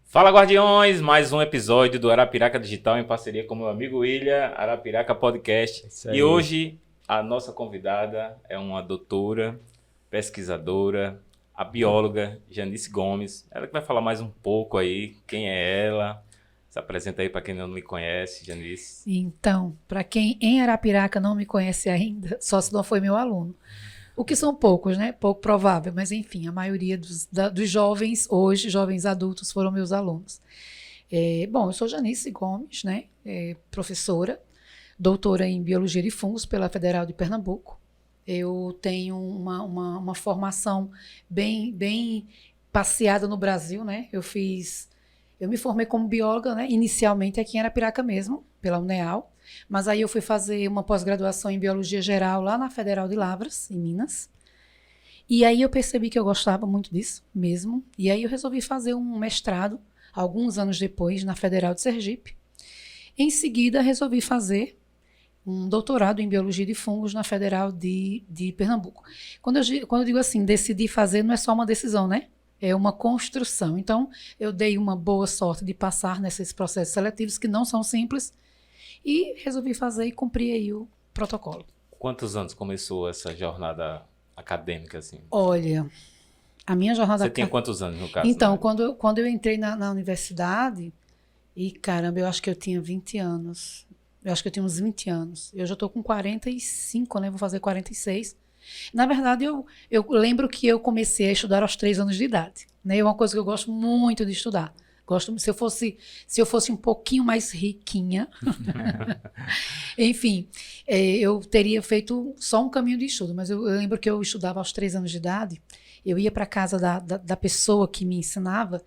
Fala, Guardiões! Mais um episódio do Arapiraca Digital em parceria com meu amigo William, Arapiraca Podcast. E hoje a nossa convidada é uma doutora, pesquisadora, a bióloga Janice Gomes. Ela que vai falar mais um pouco aí, quem é ela. Se apresenta aí para quem não me conhece, Janice. Então, para quem em Arapiraca não me conhece ainda, só se não foi meu aluno. O que são poucos, né? Pouco provável, mas enfim, a maioria dos jovens, hoje, jovens adultos, foram meus alunos. Bom, eu sou Janice Gomes, né? Professora, doutora em Biologia de Fungos pela Federal de Pernambuco. Eu tenho uma formação bem passeada no Brasil, né? Eu me formei como bióloga, né? Inicialmente aqui em Arapiraca mesmo, pela UNEAL. Mas aí eu fui fazer uma pós-graduação em Biologia Geral lá na Federal de Lavras, em Minas. E aí eu percebi que eu gostava muito disso mesmo. E aí eu resolvi fazer um mestrado, alguns anos depois, na Federal de Sergipe. Em seguida, resolvi fazer um doutorado em Biologia de Fungos na Federal de Pernambuco. Quando eu digo assim, decidi fazer, não é só uma decisão, né? É uma construção. Então, eu dei uma boa sorte de passar nesses processos seletivos que não são simples e resolvi fazer e cumprir aí o protocolo. Quantos anos começou essa jornada acadêmica, assim? Olha, a minha jornada... Você tinha quantos anos, no caso? Então, né? quando eu entrei na universidade, e caramba, eu acho que eu tinha 20 anos. Eu acho que eu tinha uns 20 anos. Eu já estou com 45, né? Vou fazer 46. Na verdade, eu lembro que eu comecei a estudar aos 3 anos de idade. Né? É uma coisa que eu gosto muito de estudar. Se eu fosse um pouquinho mais riquinha, enfim, eu teria feito só um caminho de estudo. Mas eu lembro que eu estudava aos 3 anos de idade. Eu ia para a casa da pessoa que me ensinava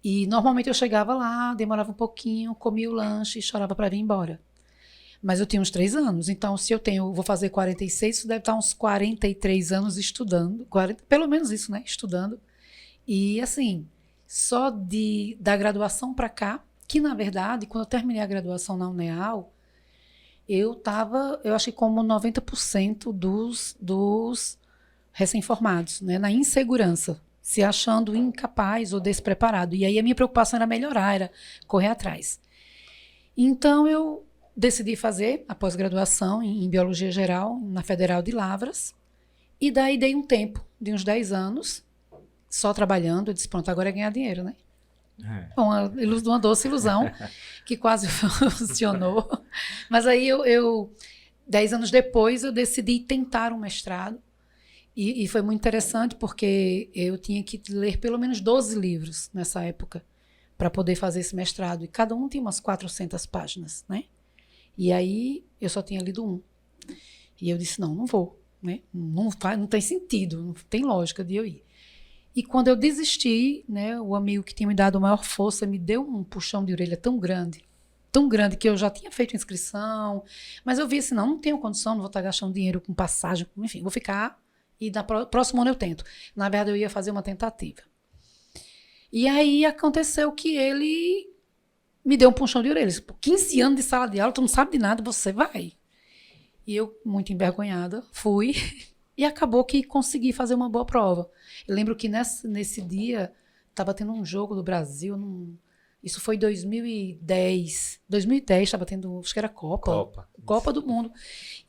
e normalmente eu chegava lá, demorava um pouquinho, comia o lanche e chorava para vir embora. Mas eu tinha uns 3 anos, então se vou fazer 46, isso deve estar uns 43 anos estudando, pelo menos isso, né? Estudando. E assim, só da graduação para cá, que na verdade, quando eu terminei a graduação na UNEAL, eu acho que como 90% dos recém-formados, né? Na insegurança, se achando incapaz ou despreparado. E aí a minha preocupação era melhorar, era correr atrás. Então eu decidi fazer a pós-graduação em Biologia Geral na Federal de Lavras. E daí dei um tempo, de uns 10 anos, só trabalhando. Eu disse, pronto, agora é ganhar dinheiro, né? Uma doce ilusão, que quase funcionou. Mas aí 10 anos depois, eu decidi tentar um mestrado. E foi muito interessante, porque eu tinha que ler pelo menos 12 livros nessa época, para poder fazer esse mestrado. E cada um tinha umas 400 páginas, né? E aí eu só tinha lido um. E eu disse, não vou. Né? Não tem sentido, não tem lógica de eu ir. E quando eu desisti, né, o amigo que tinha me dado a maior força me deu um puxão de orelha tão grande que eu já tinha feito inscrição, mas eu vi assim, não tenho condição, não vou estar gastando dinheiro com passagem, enfim, vou ficar e na próximo ano eu tento. Na verdade, eu ia fazer uma tentativa. E aí aconteceu que ele me deu um puxão de orelha. 15 anos de sala de aula, tu não sabe de nada, você vai. E eu, muito envergonhada, fui e acabou que consegui fazer uma boa prova. Eu lembro que nesse dia estava tendo um jogo do Brasil, isso foi em 2010. 2010 estava tendo, acho que era Copa do Mundo.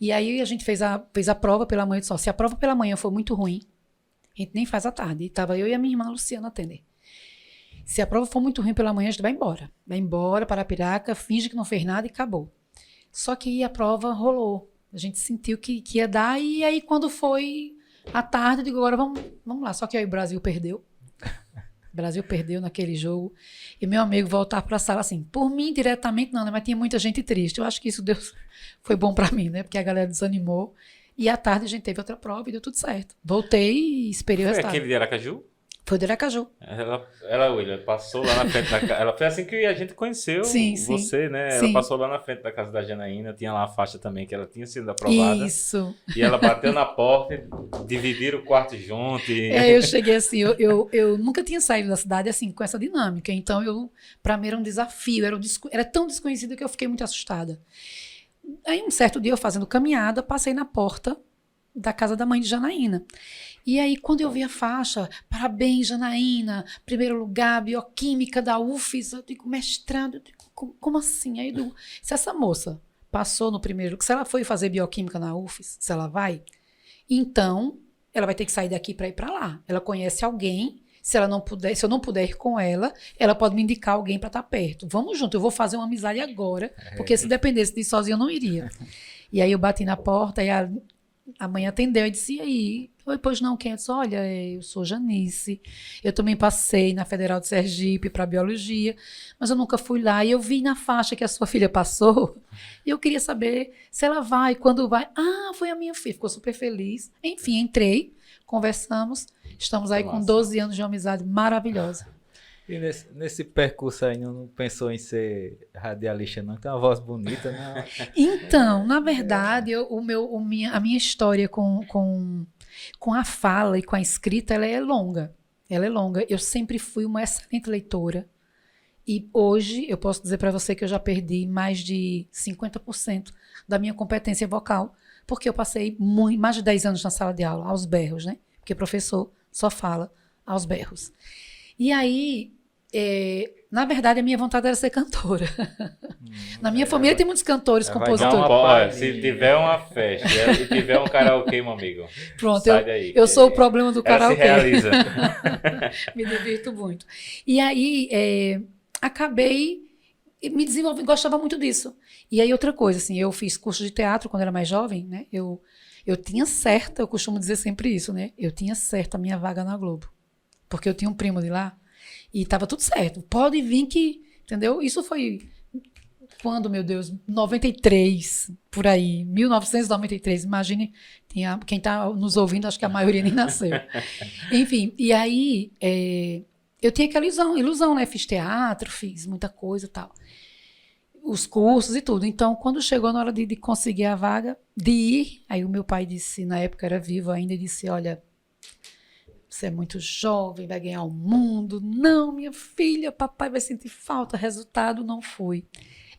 E aí a gente fez a prova pela manhã. Se a prova pela manhã for muito ruim, a gente nem faz à tarde. E estava eu e a minha irmã Luciana atender. Se a prova for muito ruim pela manhã, a gente vai embora. Vai embora para Arapiraca, finge que não fez nada e acabou. Só que a prova rolou. A gente sentiu que ia dar, e aí quando foi à tarde, eu digo, agora vamos lá. Só que aí o Brasil perdeu. O Brasil perdeu naquele jogo. E meu amigo voltar para a sala assim, por mim diretamente não, né? Mas tinha muita gente triste. Eu acho que isso foi bom para mim, né? Porque a galera desanimou. E à tarde a gente teve outra prova e deu tudo certo. Voltei e esperei o resultado. Foi aquele de Aracaju? Foi de Aracaju. William, passou lá na frente da casa. Ela foi assim que a gente conheceu você, né? Sim. Ela passou lá na frente da casa da Janaína, tinha lá a faixa também, que ela tinha sido aprovada. Isso. E ela bateu na porta, dividiram o quarto junto. Eu cheguei assim, eu nunca tinha saído da cidade assim, com essa dinâmica. Então, para mim era um desafio, era tão desconhecido que eu fiquei muito assustada. Aí, um certo dia, eu fazendo caminhada, passei na porta da casa da mãe de Janaína. E aí, quando eu vi a faixa, parabéns, Janaína, primeiro lugar, bioquímica da UFES, eu digo, mestrado, eu digo, como assim? Aí eu digo, se essa moça passou no primeiro, se ela foi fazer bioquímica na UFES, se ela vai, então ela vai ter que sair daqui para ir para lá. Ela conhece alguém, se eu não puder ir com ela, ela pode me indicar alguém para estar perto. Vamos junto, eu vou fazer uma amizade agora, porque se dependesse de ir sozinha, eu não iria. E aí eu bati na porta e a mãe atendeu e disse, e aí? Oi, pois não, quem? Eu disse, olha, eu sou Janice, eu também passei na Federal de Sergipe para Biologia, mas eu nunca fui lá, e eu vi na faixa que a sua filha passou, e eu queria saber se ela vai, quando vai. Ah, foi a minha filha, ficou super feliz. Enfim, entrei, conversamos, estamos aí com 12 anos de amizade maravilhosa. E nesse percurso aí não pensou em ser radialista, não? Tem uma voz bonita, né? Então, na verdade, a minha história com a fala e com a escrita, ela é longa. Ela é longa. Eu sempre fui uma excelente leitora. E hoje, eu posso dizer para você que eu já perdi mais de 50% da minha competência vocal, porque eu passei mais de 10 anos na sala de aula, aos berros, né? Porque professor só fala aos berros. E aí, na verdade, a minha vontade era ser cantora. Na minha família tem muitos cantores, compositores. Se tiver uma festa e tiver um karaokê, meu amigo, pronto, sai daí. Eu sou o problema do karaokê. Se realiza. Me divirto muito. E aí, acabei me desenvolvendo, gostava muito disso. E aí, outra coisa, assim, eu fiz curso de teatro quando era mais jovem, né? Eu tinha certa, eu costumo dizer sempre isso, né? Eu tinha certa a minha vaga na Globo. Porque eu tinha um primo de lá e estava tudo certo. Pode vir que, entendeu? Isso foi quando, meu Deus, 93, por aí, 1993. Imagine, quem está nos ouvindo, acho que a maioria nem nasceu. Enfim, e aí eu tinha aquela ilusão, né? Fiz teatro, fiz muita coisa e tal. Os cursos e tudo. Então, quando chegou na hora de conseguir a vaga, de ir, aí o meu pai disse, na época era vivo ainda, e disse, olha, você é muito jovem, vai ganhar o mundo. Não, minha filha, papai vai sentir falta. Resultado, não fui.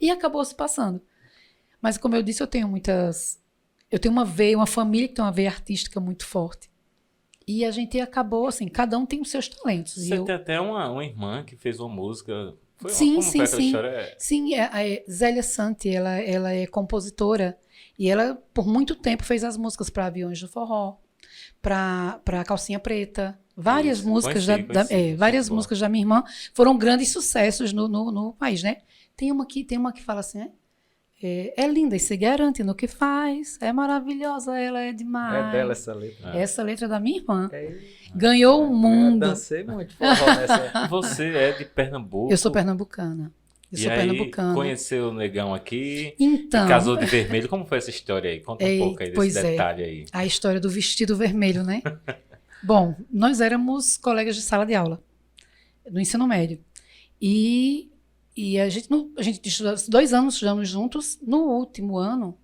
E acabou se passando. Mas, como eu disse, eu tenho uma família que tem uma veia artística muito forte. E a gente acabou, assim, cada um tem os seus talentos. Você tem até uma irmã que fez uma música. Sim. História? Sim, a Zélia Santi, ela é compositora. E ela, por muito tempo, fez as músicas para Aviões do Forró, para Calcinha Preta. Várias músicas músicas da minha irmã foram grandes sucessos no país, né? Tem uma que fala assim, é linda e se garante no que faz, é maravilhosa, ela é demais. É dela essa letra. Essa letra é da minha irmã. Ganhou o mundo. Eu dancei muito forró nessa. Você é de Pernambuco? Eu sou pernambucana. Conheceu o negão aqui, então, e casou de vermelho. Como foi essa história aí? Conta um pouco aí desse detalhe aí. A história do vestido vermelho, né? Bom, nós éramos colegas de sala de aula, no ensino médio. E a gente 2 anos estudamos juntos. No último ano,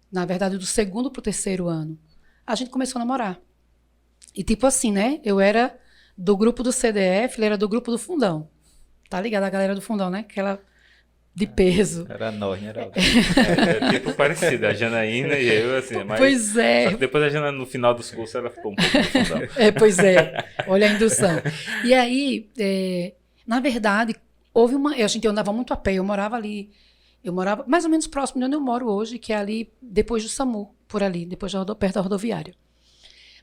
na verdade, do 2º para o 3º ano, a gente começou a namorar. E tipo assim, né? Eu era do grupo do CDF, ele era do grupo do Fundão. Tá ligado? A galera do Fundão, né? Aquela de peso. Era nós, não era? Tipo parecido, a Janaína e eu, assim. Mas, pois é. Só que depois a Janaína, no final dos cursos, ela ficou um pouco no Fundão. Pois é. Olha a indução. E aí, na verdade, a gente andava muito a pé, eu morava ali. Eu morava mais ou menos próximo de onde eu moro hoje, que é ali depois do SAMU, por ali, perto da rodoviária.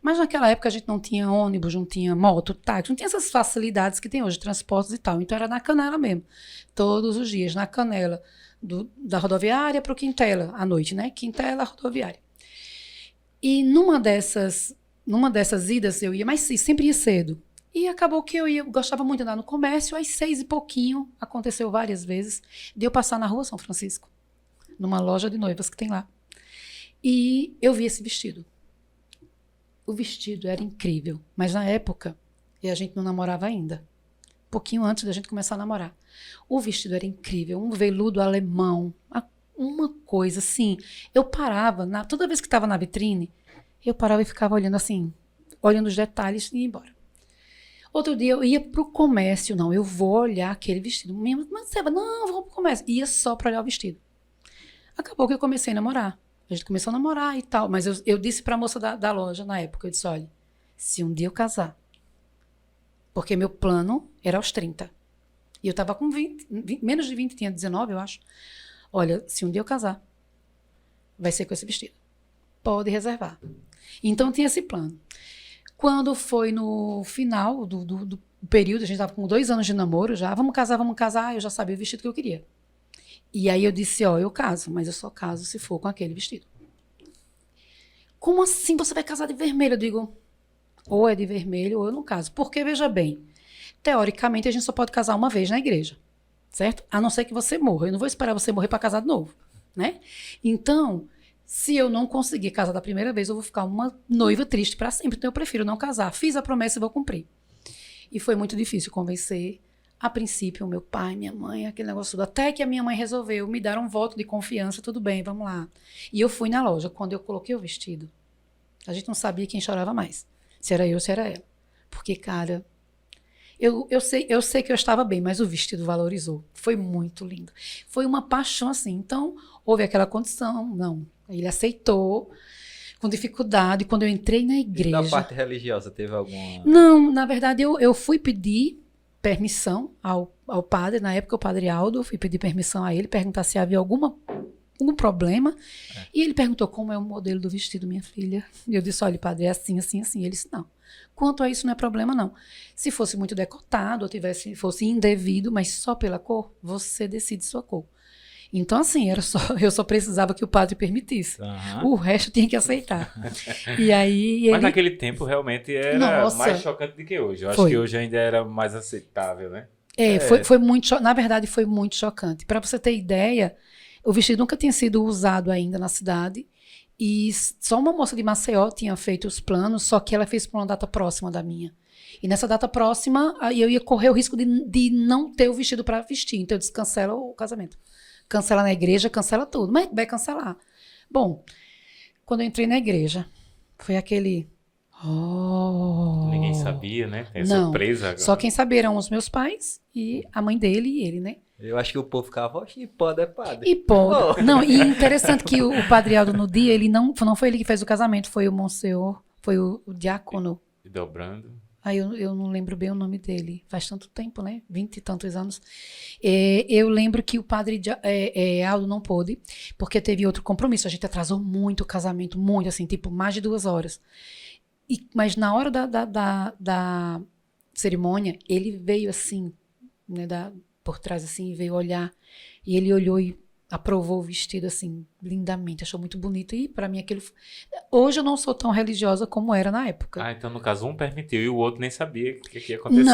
Mas naquela época a gente não tinha ônibus, não tinha moto, táxi, não tinha essas facilidades que tem hoje, transportes e tal. Então era na Canela mesmo, todos os dias, na Canela, da rodoviária para o Quintela, à noite, né? Quintela, rodoviária. E numa dessas idas eu ia, mas sempre ia cedo. E acabou que eu gostava muito de andar no comércio, às 6 e pouquinho, aconteceu várias vezes, de eu passar na rua São Francisco, numa loja de noivas que tem lá. E eu vi esse vestido. O vestido era incrível, mas na época, e a gente não namorava ainda, pouquinho antes da gente começar a namorar. O vestido era incrível, um veludo alemão, uma coisa assim. Eu parava, toda vez que estava na vitrine, eu parava e ficava olhando assim, olhando os detalhes e ia embora. Outro dia eu ia pro comércio, não, eu vou olhar aquele vestido. Mas Seba, não, vou pro comércio. Ia só para olhar o vestido. Acabou que eu comecei a namorar. A gente começou a namorar e tal. Mas eu disse pra moça da loja na época, eu disse, olha, se um dia eu casar, porque meu plano era aos 30. E eu tava com 20, menos de 20, tinha 19, eu acho. Olha, se um dia eu casar, vai ser com esse vestido. Pode reservar. Então tinha esse plano. Quando foi no final do período, a gente estava com 2 anos de namoro já, vamos casar, eu já sabia o vestido que eu queria. E aí eu disse, ó, eu caso, mas eu só caso se for com aquele vestido. Como assim você vai casar de vermelho? Eu digo, ou é de vermelho ou eu não caso. Porque, veja bem, teoricamente a gente só pode casar uma vez na igreja, certo? A não ser que você morra. Eu não vou esperar você morrer para casar de novo, né? Então, se eu não conseguir casar da primeira vez, eu vou ficar uma noiva triste para sempre. Então eu prefiro não casar. Fiz a promessa e vou cumprir. E foi muito difícil convencer, a princípio, o meu pai, minha mãe, aquele negócio tudo. Até que a minha mãe resolveu me dar um voto de confiança. Tudo bem, vamos lá. E eu fui na loja. Quando eu coloquei o vestido, a gente não sabia quem chorava mais. Se era eu ou se era ela. Porque, cara, eu sei que eu estava bem, mas o vestido valorizou. Foi muito lindo. Foi uma paixão assim. Então, houve aquela condição. Não. Ele aceitou com dificuldade. Quando eu entrei na igreja... E da parte religiosa, teve alguma... Não, na verdade, eu fui pedir permissão ao padre. Na época, o padre Aldo, eu fui pedir permissão a ele, perguntar se havia algum problema. E ele perguntou como é o modelo do vestido, minha filha. E eu disse, olha, padre, é assim, assim, assim. Ele disse, não. Quanto a isso, não é problema, não. Se fosse muito decotado, ou fosse indevido, mas só pela cor, você decide sua cor. Então, assim, eu só precisava que o padre permitisse. O resto tinha que aceitar. E aí Mas naquele tempo realmente era mais chocante do que hoje. Eu acho que hoje ainda era mais aceitável, né? Foi muito, na verdade, foi muito chocante. Para você ter ideia, o vestido nunca tinha sido usado ainda na cidade. E só uma moça de Maceió tinha feito os planos, só que ela fez para uma data próxima da minha. E nessa data próxima, eu ia correr o risco de não ter o vestido para vestir. Então eu disse, cancela o casamento. Cancela na igreja, cancela tudo. Mas vai cancelar. Bom, quando eu entrei na igreja, foi aquele... Oh. Ninguém sabia, né? Tem não, surpresa agora. Só quem sabia eram os meus pais e a mãe dele e ele, né? Eu acho que o povo ficava, e pode é padre. E pode. Oh. Não, e interessante que o padre Aldo no dia, ele não foi ele que fez o casamento, foi o Monsenhor, foi o diácono. E dobrando. Aí eu não lembro bem o nome dele. Faz tanto tempo, né? 20 e tantos anos. Eu lembro que o padre Aldo não pôde, porque teve outro compromisso. A gente atrasou muito o casamento, muito, assim, tipo, mais de 2 horas. Mas na hora da cerimônia, ele veio assim, né, por trás, assim, veio olhar. E ele olhou e aprovou o vestido, assim, lindamente. Achou muito bonito. E, para mim, aquilo... Hoje eu não sou tão religiosa como era na época. Então, no caso, um permitiu e o outro nem sabia o que ia acontecer.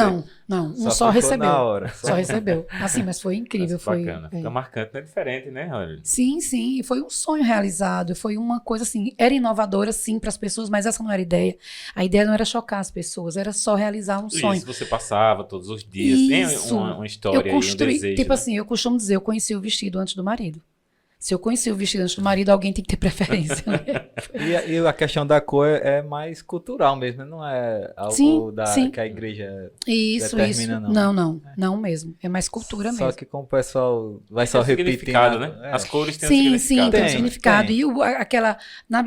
Não. Um só recebeu. Na hora. Só recebeu. Assim, mas foi incrível. Mas foi bacana. Fica marcante, né? Diferente, né, Olha? Sim. E foi um sonho realizado. Foi uma coisa, assim... Era inovadora, sim, para as pessoas, mas essa não era a ideia. A ideia não era chocar as pessoas, era só realizar um sonho. Isso, você passava todos os dias. Isso. Tem uma história aí, um desejo. Tipo né? assim, eu costumo dizer, eu conheci o vestido antes do marido. Se eu conheci o vestido antes do marido, alguém tem que ter preferência. Né? E a questão da cor é mais cultural mesmo, não é algo sim. que a igreja determina, não. Não mesmo. É mais cultura mesmo. Só que como o pessoal vai só repetindo... significado, né? As cores têm um significado. Sim, tem um significado. E na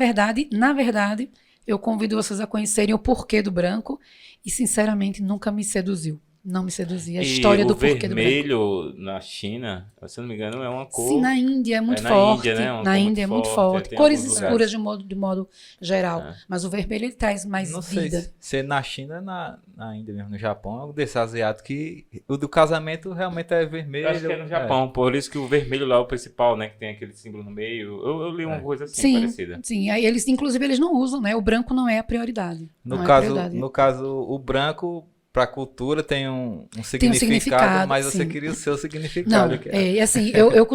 verdade, eu convido vocês a conhecerem o porquê do branco e, sinceramente, nunca me seduziu. Não me seduzia. A história do porquê do branco. O vermelho na China, se não me engano, é uma cor... Sim, na Índia é muito forte. Índia, né? Na Índia é muito forte. Cores escuras de modo geral. Mas o vermelho ele traz mais vida. Não sei se na China, na Índia mesmo, no Japão, é um desses asiáticos que o do casamento realmente é vermelho. Eu acho que é no Japão, por isso que o vermelho lá é o principal, né? Que tem aquele símbolo no meio. Eu li uma coisa assim, parecida. Sim, aí inclusive eles não usam, né? O branco não é a prioridade. No caso, o branco... Para a cultura tem um significado, mas você queria o seu significado. Não, assim, eu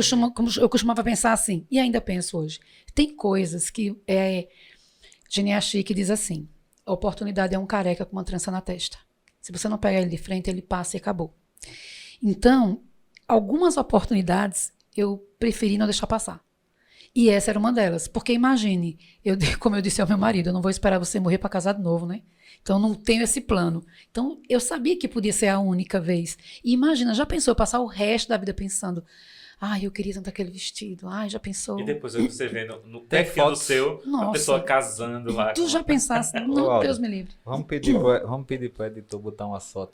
costumava pensar assim, e ainda penso hoje. Tem coisas que Genia Chique diz assim, a oportunidade é um careca com uma trança na testa. Se você não pegar ele de frente, ele passa e acabou. Então, algumas oportunidades eu preferi não deixar passar. E essa era uma delas. Porque imagine, como eu disse ao meu marido, eu não vou esperar você morrer para casar de novo, né? Então, não tenho esse plano. Então, eu sabia que podia ser a única vez. E imagina, já pensou, eu passar o resto da vida pensando, Ai, eu queria tanto aquele vestido. Ai, já pensou? E depois você vendo no perfil do seu, a pessoa casando lá. Tu já pensasse? Não, Deus me livre. Vamos pedir pro editor botar uma foto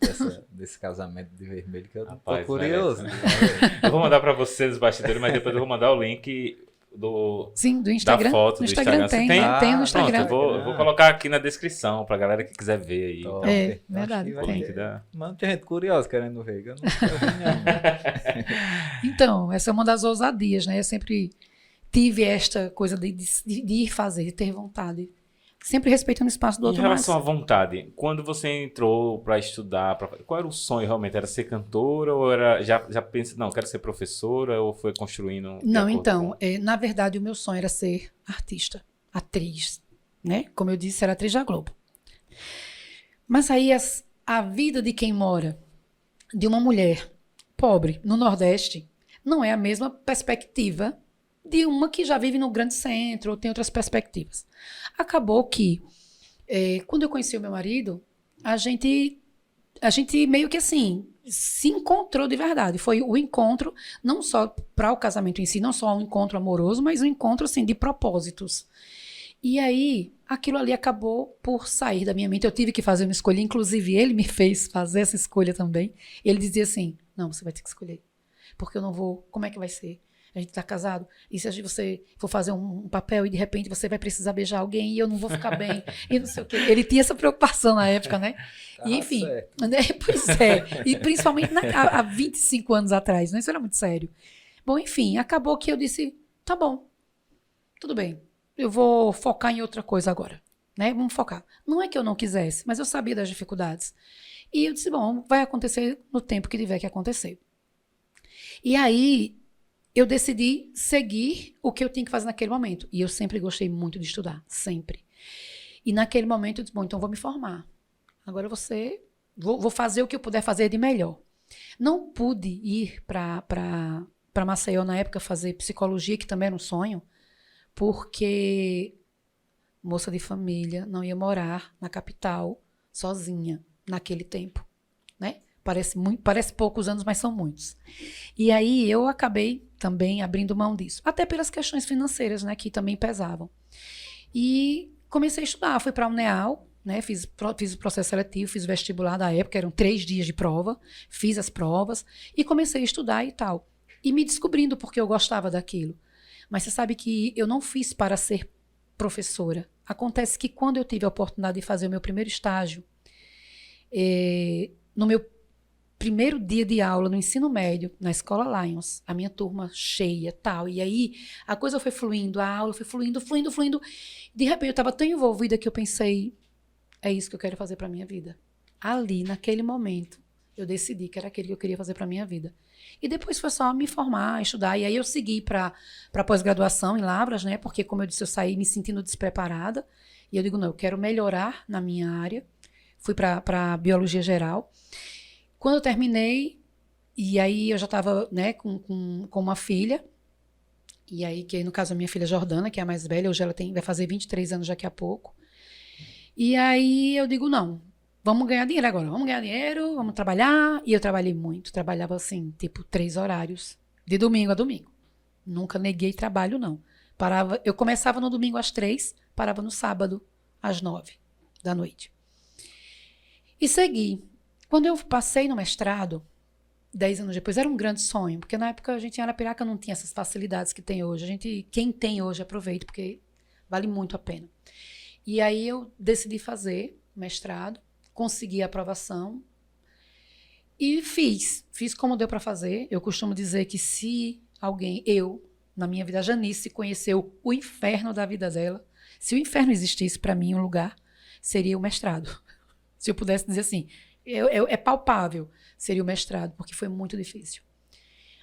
desse casamento de vermelho, que eu tô curioso. Eu vou mandar pra você nos bastidores, mas depois eu vou mandar o link do Instagram. Da foto no do Instagram. Tem no Instagram. Pronto, eu vou colocar aqui na descrição pra galera que quiser ver aí. Top. Verdade. O link da... Mano, tem gente curiosa querendo ver. Eu não quero ver, não. Então, essa é uma das ousadias, né? Eu sempre tive esta coisa de ir fazer, de ter vontade. Sempre respeitando o espaço do outro. Em relação à vontade, quando você entrou para estudar, qual era o sonho realmente? Era ser cantora ou era já pensa, não, quero ser professora, ou foi construindo? Não, então, na verdade o meu sonho era ser artista, atriz, né? Como eu disse, era atriz da Globo. Mas aí a vida de quem mora, de uma mulher pobre no Nordeste, não é a mesma perspectiva de uma que já vive no grande centro ou tem outras perspectivas. Acabou que, quando eu conheci o meu marido, a gente meio que assim, se encontrou de verdade. Foi o encontro, não só para o casamento em si, não só um encontro amoroso, mas um encontro assim, de propósitos. E aí, aquilo ali acabou por sair da minha mente. Eu tive que fazer uma escolha, inclusive ele me fez fazer essa escolha também. Ele dizia assim, não, você vai ter que escolher, porque eu não vou, como é que vai ser? A gente tá casado, e se você for fazer um papel e de repente você vai precisar beijar alguém e eu não vou ficar bem, e não sei o quê. Ele tinha essa preocupação na época, né? E enfim, né? Pois é, e principalmente há 25 anos atrás, né? Isso era muito sério. Bom, enfim, acabou que eu disse, tá bom, tudo bem, eu vou focar em outra coisa agora, né? Vamos focar. Não é que eu não quisesse, mas eu sabia das dificuldades. E eu disse, bom, vai acontecer no tempo que tiver que acontecer. E aí, eu decidi seguir o que eu tinha que fazer naquele momento. E eu sempre gostei muito de estudar, sempre. E naquele momento eu disse, bom, então vou me formar. Agora vou fazer o que eu puder fazer de melhor. Não pude ir para Maceió na época fazer psicologia, que também era um sonho, porque moça de família não ia morar na capital sozinha naquele tempo, né? Parece poucos anos, mas são muitos. E aí eu acabei também abrindo mão disso. Até pelas questões financeiras, né, que também pesavam. E comecei a estudar. Fui para a UNEAL, né, fiz o processo seletivo, fiz o vestibular da época, eram 3 dias de prova, fiz as provas e comecei a estudar e tal. E me descobrindo porque eu gostava daquilo. Mas você sabe que eu não fiz para ser professora. Acontece que quando eu tive a oportunidade de fazer o meu primeiro estágio, no meu primeiro dia de aula no ensino médio, na escola Lions, a minha turma cheia, tal, e aí a coisa foi fluindo, a aula foi fluindo. De repente eu estava tão envolvida que eu pensei, é isso que eu quero fazer para minha vida. Ali, naquele momento, eu decidi que era aquilo que eu queria fazer para minha vida. E depois foi só me formar, estudar, e aí eu segui para pós-graduação em Lavras, né, porque como eu disse, eu saí me sentindo despreparada, e eu digo, não, eu quero melhorar na minha área. Fui para biologia geral. Quando eu terminei, e aí eu já estava, né, com uma filha, e aí, que no caso a minha filha Jordana, que é a mais velha, hoje ela vai fazer 23 anos daqui a pouco. E aí eu digo, não, vamos ganhar dinheiro agora, vamos ganhar dinheiro, vamos trabalhar. E eu trabalhei muito, trabalhava assim, tipo 3 horários, de domingo a domingo. Nunca neguei trabalho, não. Eu começava no domingo às 3, parava no sábado às 9 da noite. E segui. Quando eu passei no mestrado, 10 anos depois, era um grande sonho, porque na época a gente em Arapiraca não tinha essas facilidades que tem hoje. Quem tem hoje, aproveita, porque vale muito a pena. E aí eu decidi fazer mestrado, consegui a aprovação e fiz como deu para fazer. Eu costumo dizer que se alguém, na minha vida, a Janice, conheceu o inferno da vida dela, se o inferno existisse para mim um lugar, seria o mestrado. Se eu pudesse dizer assim, é palpável, seria o mestrado, porque foi muito difícil.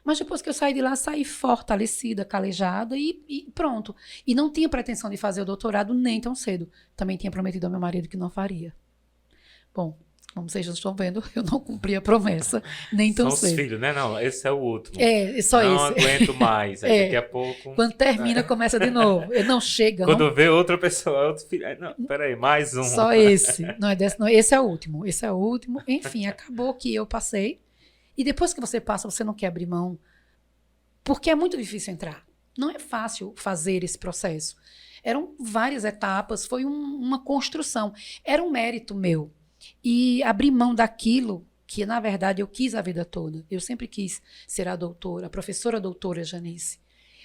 Mas depois que eu saí de lá, saí fortalecida, calejada e pronto. E não tinha pretensão de fazer o doutorado nem tão cedo. Também tinha prometido ao meu marido que não faria. Bom, como vocês já estão vendo, eu não cumpri a promessa nem tão cedo. São os filhos, né? Não, esse é o último. Só não esse. Não aguento mais. Aí daqui a pouco... Quando termina, começa de novo. Não chega. Quando vê outra pessoa, outro filho... Não, peraí, mais um. Só esse. Não, esse é o último. Esse é o último. Enfim, acabou que eu passei. E depois que você passa, você não quer abrir mão Porque é muito difícil entrar. Não é fácil fazer esse processo. Eram várias etapas, foi uma construção. Era um mérito meu. E abrir mão daquilo que, na verdade, eu quis a vida toda. Eu sempre quis ser a doutora, a professora doutora Janice.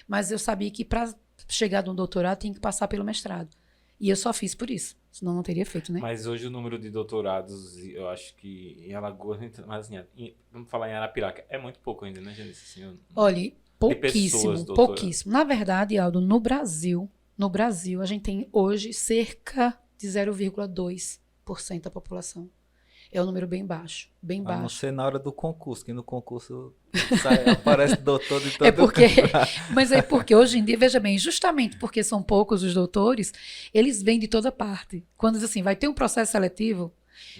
Mas eu sabia que para chegar no doutorado tinha que passar pelo mestrado. E eu só fiz por isso. Senão não teria feito, né? Mas hoje o número de doutorados, eu acho que em Alagoas, mas assim, vamos falar em Arapiraca, é muito pouco ainda, né, Janice? Assim, Olha, pouquíssimo, pessoas, pouquíssimo. Na verdade, Aldo, no Brasil, a gente tem hoje cerca de 0,2% da população. É um número bem baixo, bem baixo. A não ser na hora do concurso, que no concurso aparece doutor de todo Mas é porque hoje em dia, veja bem, justamente porque são poucos os doutores, eles vêm de toda parte. Quando diz assim, vai ter um processo seletivo,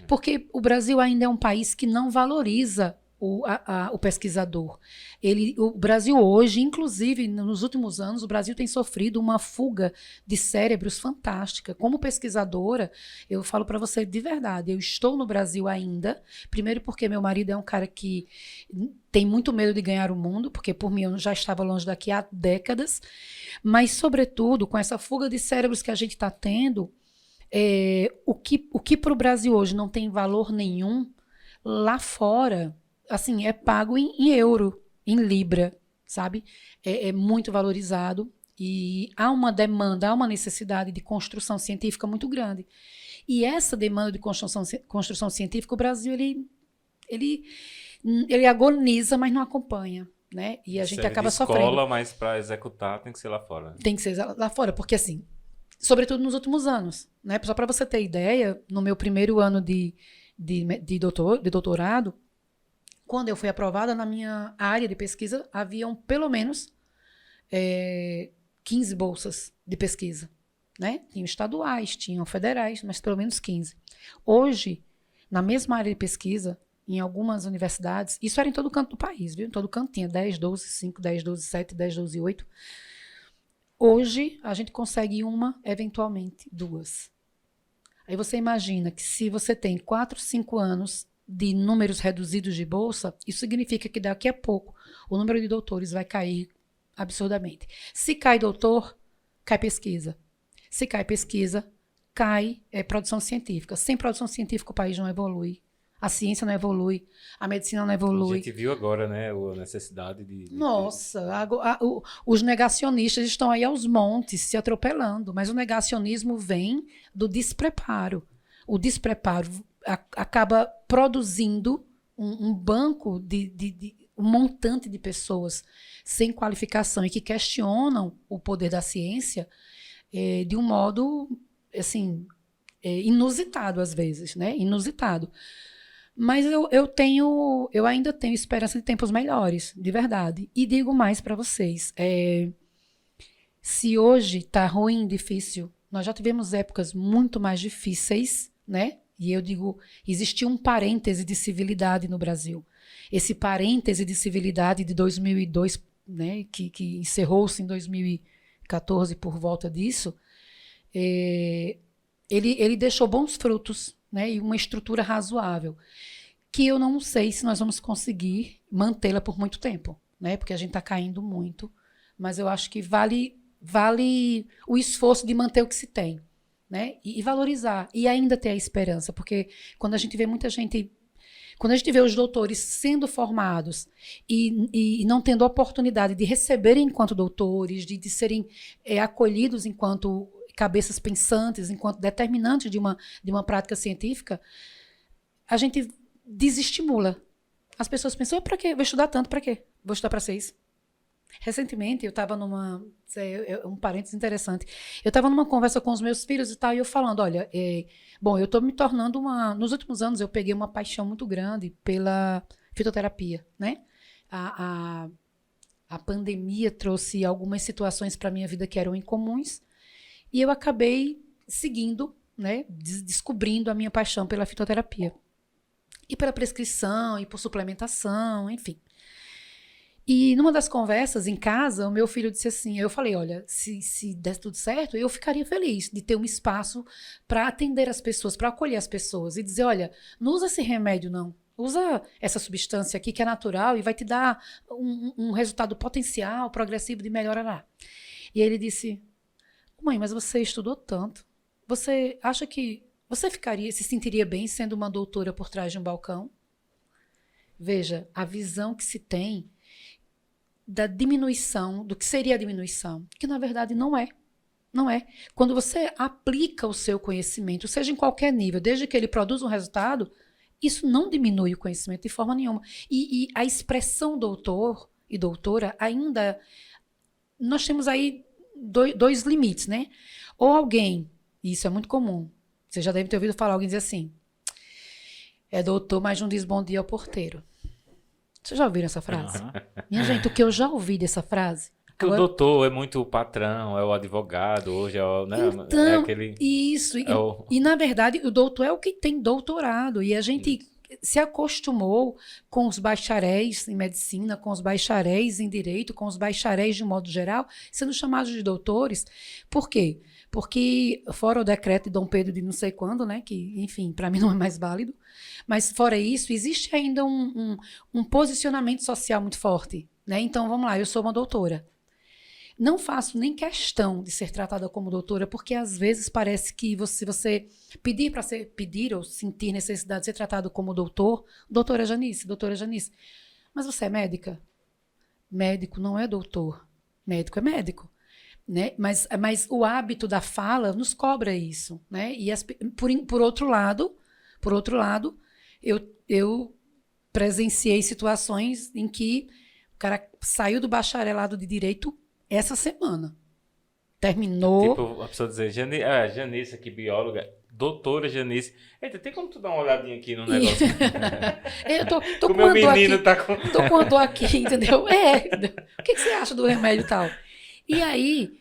porque o Brasil ainda é um país que não valoriza o pesquisador. O Brasil hoje, inclusive nos últimos anos, o Brasil tem sofrido uma fuga de cérebros fantástica. Como pesquisadora, eu falo para você de verdade, eu estou no Brasil ainda, primeiro porque meu marido é um cara que tem muito medo de ganhar o mundo, porque por mim eu já estava longe daqui há décadas, mas sobretudo com essa fuga de cérebros que a gente está tendo, o que para o Brasil hoje não tem valor nenhum, lá fora assim, é pago em euro, em libra, sabe? É muito valorizado e há uma demanda, há uma necessidade de construção científica muito grande. E essa demanda de construção científica, o Brasil, ele agoniza, mas não acompanha, né? E a gente acaba sofrendo. Escola, mas para executar tem que ser lá fora. Tem que ser lá fora, porque assim, sobretudo nos últimos anos, né? Só para você ter ideia, no meu primeiro ano de doutorado, quando eu fui aprovada, na minha área de pesquisa, haviam pelo menos 15 bolsas de pesquisa. Né? Tinham estaduais, tinham federais, mas pelo menos 15. Hoje, na mesma área de pesquisa, em algumas universidades, isso era em todo canto do país, viu? Em todo canto tinha 10, 12, 5, 10, 12, 7, 10, 12, 8. Hoje, a gente consegue uma, eventualmente, duas. Aí você imagina que se você tem 4, 5 anos de números reduzidos de bolsa, isso significa que daqui a pouco o número de doutores vai cair absurdamente. Se cai doutor, cai pesquisa. Se cai pesquisa, cai produção científica. Sem produção científica o país não evolui. A ciência não evolui, a medicina não evolui. A gente viu agora, né, a necessidade de... Nossa, os negacionistas estão aí aos montes, se atropelando, mas o negacionismo vem do despreparo. O despreparo acaba produzindo um banco um montante de pessoas sem qualificação e que questionam o poder da ciência de um modo, assim, inusitado às vezes, né? Inusitado. Mas eu ainda tenho esperança de tempos melhores, de verdade. E digo mais para vocês, se hoje está ruim, difícil, nós já tivemos épocas muito mais difíceis, né? E eu digo, existiu um parêntese de civilidade no Brasil. Esse parêntese de civilidade de 2002, né, que encerrou-se em 2014 por volta disso, ele deixou bons frutos, né, e uma estrutura razoável, que eu não sei se nós vamos conseguir mantê-la por muito tempo, né, porque a gente está caindo muito, mas eu acho que vale o esforço de manter o que se tem. Né? E valorizar, e ainda ter a esperança, porque quando a gente vê muita gente, quando a gente vê os doutores sendo formados e não tendo a oportunidade de receberem enquanto doutores, de serem acolhidos enquanto cabeças pensantes, enquanto determinantes de uma prática científica, a gente desestimula. As pessoas pensam, para quê? Vou estudar tanto, para quê? Vou estudar para 6. Recentemente, eu estava um parênteses interessante, eu estava numa conversa com os meus filhos e tal, e eu falando, olha, eu estou me tornando nos últimos anos eu peguei uma paixão muito grande pela fitoterapia, né? A pandemia trouxe algumas situações para a minha vida que eram incomuns, e eu acabei seguindo, né, descobrindo a minha paixão pela fitoterapia. E pela prescrição, e por suplementação, enfim. E numa das conversas em casa, o meu filho disse assim, eu falei, olha, se der tudo certo, eu ficaria feliz de ter um espaço para atender as pessoas, para acolher as pessoas e dizer, olha, não usa esse remédio não, Usa essa substância aqui que é natural e vai te dar um resultado potencial, progressivo de melhorará. E ele disse, mãe, mas você estudou tanto. Você acha que você se sentiria bem sendo uma doutora por trás de um balcão? Veja, a visão que se tem da diminuição, do que seria a diminuição, que na verdade não é. Não é. Quando você aplica o seu conhecimento, seja em qualquer nível, desde que ele produza um resultado, isso não diminui o conhecimento de forma nenhuma. E a expressão doutor e doutora ainda... Nós temos aí dois limites, né? Ou alguém, e isso é muito comum, você já deve ter ouvido falar, alguém dizer assim, é doutor, mas não diz bom dia ao porteiro. Vocês já ouviram essa frase? Uhum. Minha gente, o que eu já ouvi dessa frase... Porque o doutor é muito o patrão, é o advogado, hoje é o... Né, então, é aquele, isso. É e, na verdade, o doutor é o que tem doutorado. E a gente se acostumou com os bacharéis em medicina, com os bacharéis em direito, com os bacharéis de modo geral, sendo chamados de doutores. Por quê? Porque, fora o decreto de Dom Pedro de não sei quando, né, que, enfim, para mim não é mais válido, mas fora isso, existe ainda um posicionamento social muito forte. Né? Então, vamos lá, eu sou uma doutora. Não faço nem questão de ser tratada como doutora, porque às vezes parece que você pedir ou sentir necessidade de ser tratado como doutora Janice. Mas você é médica? Médico não é doutor. Médico é médico. Né? Mas o hábito da fala nos cobra isso. Né? E por outro lado, eu presenciei situações em que o cara saiu do bacharelado de Direito essa semana. Terminou. Tipo, a pessoa dizer, Janice aqui, bióloga, doutora Janice. Eita, tem como tu dar uma olhadinha aqui no negócio? Eu tô o meu menino aqui, tá com... Tô com a dor aqui, entendeu? O que você acha do remédio e tal? E aí,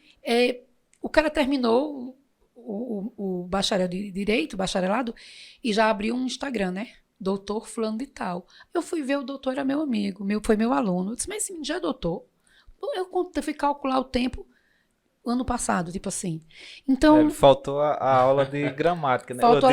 o cara terminou o bacharel de Direito, o bacharelado, e já abriu um Instagram, né? Doutor fulano de tal. Eu fui ver, o doutor era meu amigo, foi meu aluno. Eu disse, mas esse menino já é doutor? Eu fui calcular o tempo ano passado, tipo assim. Então... faltou a aula de gramática, né? Faltou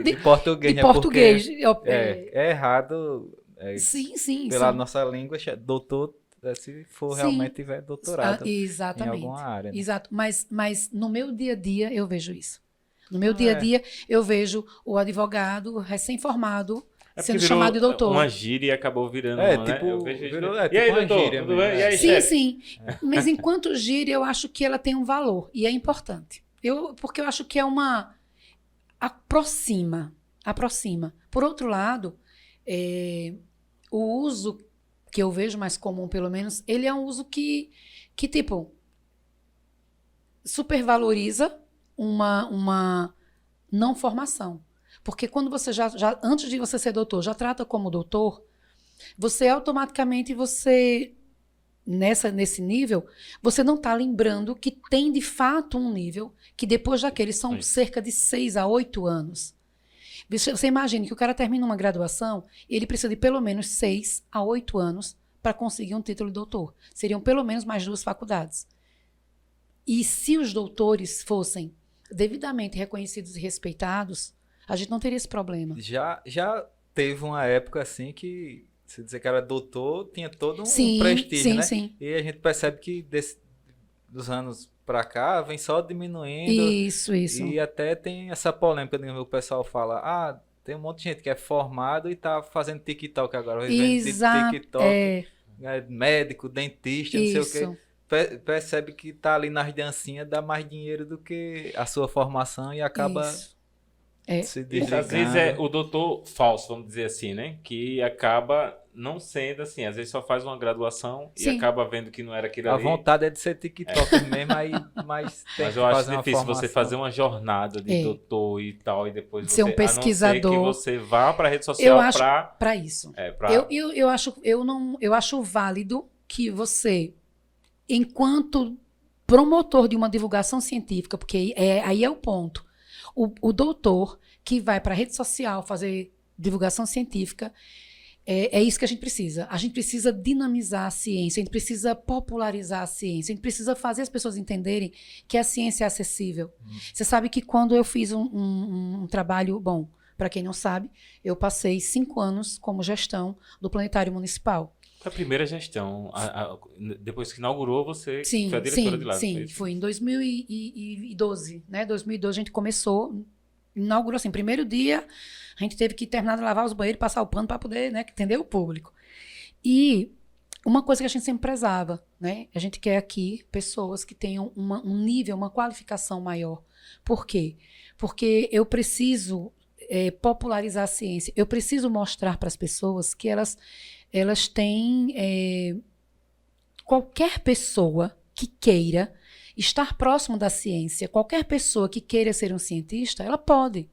de português. De português. É errado. Sim. Pela nossa língua, doutor, se for realmente tiver doutorado exatamente. em alguma área. Né? Exato. Mas no meu dia a dia eu vejo isso. No meu dia a dia eu vejo o advogado recém-formado sendo chamado de doutor. Uma gíria e acabou virando tipo, né? Eu vejo virou, e aí, doutor, gíria tudo bem? E aí, sim, chefe? sim. Mas enquanto gíria, eu acho que ela tem um valor. E é importante. Porque eu acho que é uma... Aproxima. Por outro lado, o uso que eu vejo mais comum, pelo menos, ele é um uso que tipo, supervaloriza uma não formação. Porque quando você já antes de você ser doutor, já trata como doutor, você automaticamente, nesse nível, você não está lembrando que tem de fato um nível, que depois daquele são cerca de 6 a 8 anos. Você imagine que o cara termina uma graduação e ele precisa de pelo menos 6 a 8 anos para conseguir um título de doutor. Seriam pelo menos mais 2 faculdades. E se os doutores fossem devidamente reconhecidos e respeitados, a gente não teria esse problema. Já teve uma época assim que, se dizer que era doutor, tinha todo um prestígio, né? Sim. E a gente percebe que dos anos pra cá vem só diminuindo. Isso. E até tem essa polêmica, o pessoal fala, tem um monte de gente que é formado e tá fazendo TikTok agora. Exato. TikTok, médico, dentista, não sei o quê. Percebe que tá ali nas dancinhas, dá mais dinheiro do que a sua formação e acaba se desligando. Às vezes é o doutor falso, vamos dizer assim, né? Que acaba não sendo assim. Às vezes só faz uma graduação e acaba vendo que não era aquilo ali. A vontade é de ser TikTok mesmo, mas tem mas que eu acho fazer difícil você fazer uma jornada de doutor e tal, e depois ser um pesquisador. A não ser que você vá para a rede social para isso. Eu acho válido que você, enquanto promotor de uma divulgação científica, porque aí é o ponto. O doutor que vai para a rede social fazer divulgação científica, é isso que a gente precisa. A gente precisa dinamizar a ciência, a gente precisa popularizar a ciência, a gente precisa fazer as pessoas entenderem que a ciência é acessível. Você sabe que quando eu fiz um trabalho, Para quem não sabe, eu passei 5 anos como gestão do Planetário Municipal. Foi a primeira gestão. Depois que inaugurou, você sim, foi a diretora de lá. Sim, foi em 2012. Né? 2012 a gente começou, inaugurou assim, primeiro dia, a gente teve que terminar de lavar os banheiros, passar o pano para poder, né, atender o público. E uma coisa que a gente sempre prezava, né? A gente quer aqui pessoas que tenham um nível, uma qualificação maior. Por quê? Porque eu preciso popularizar a ciência. Eu preciso mostrar para as pessoas que elas têm... qualquer pessoa que queira estar próximo da ciência, qualquer pessoa que queira ser um cientista, ela pode.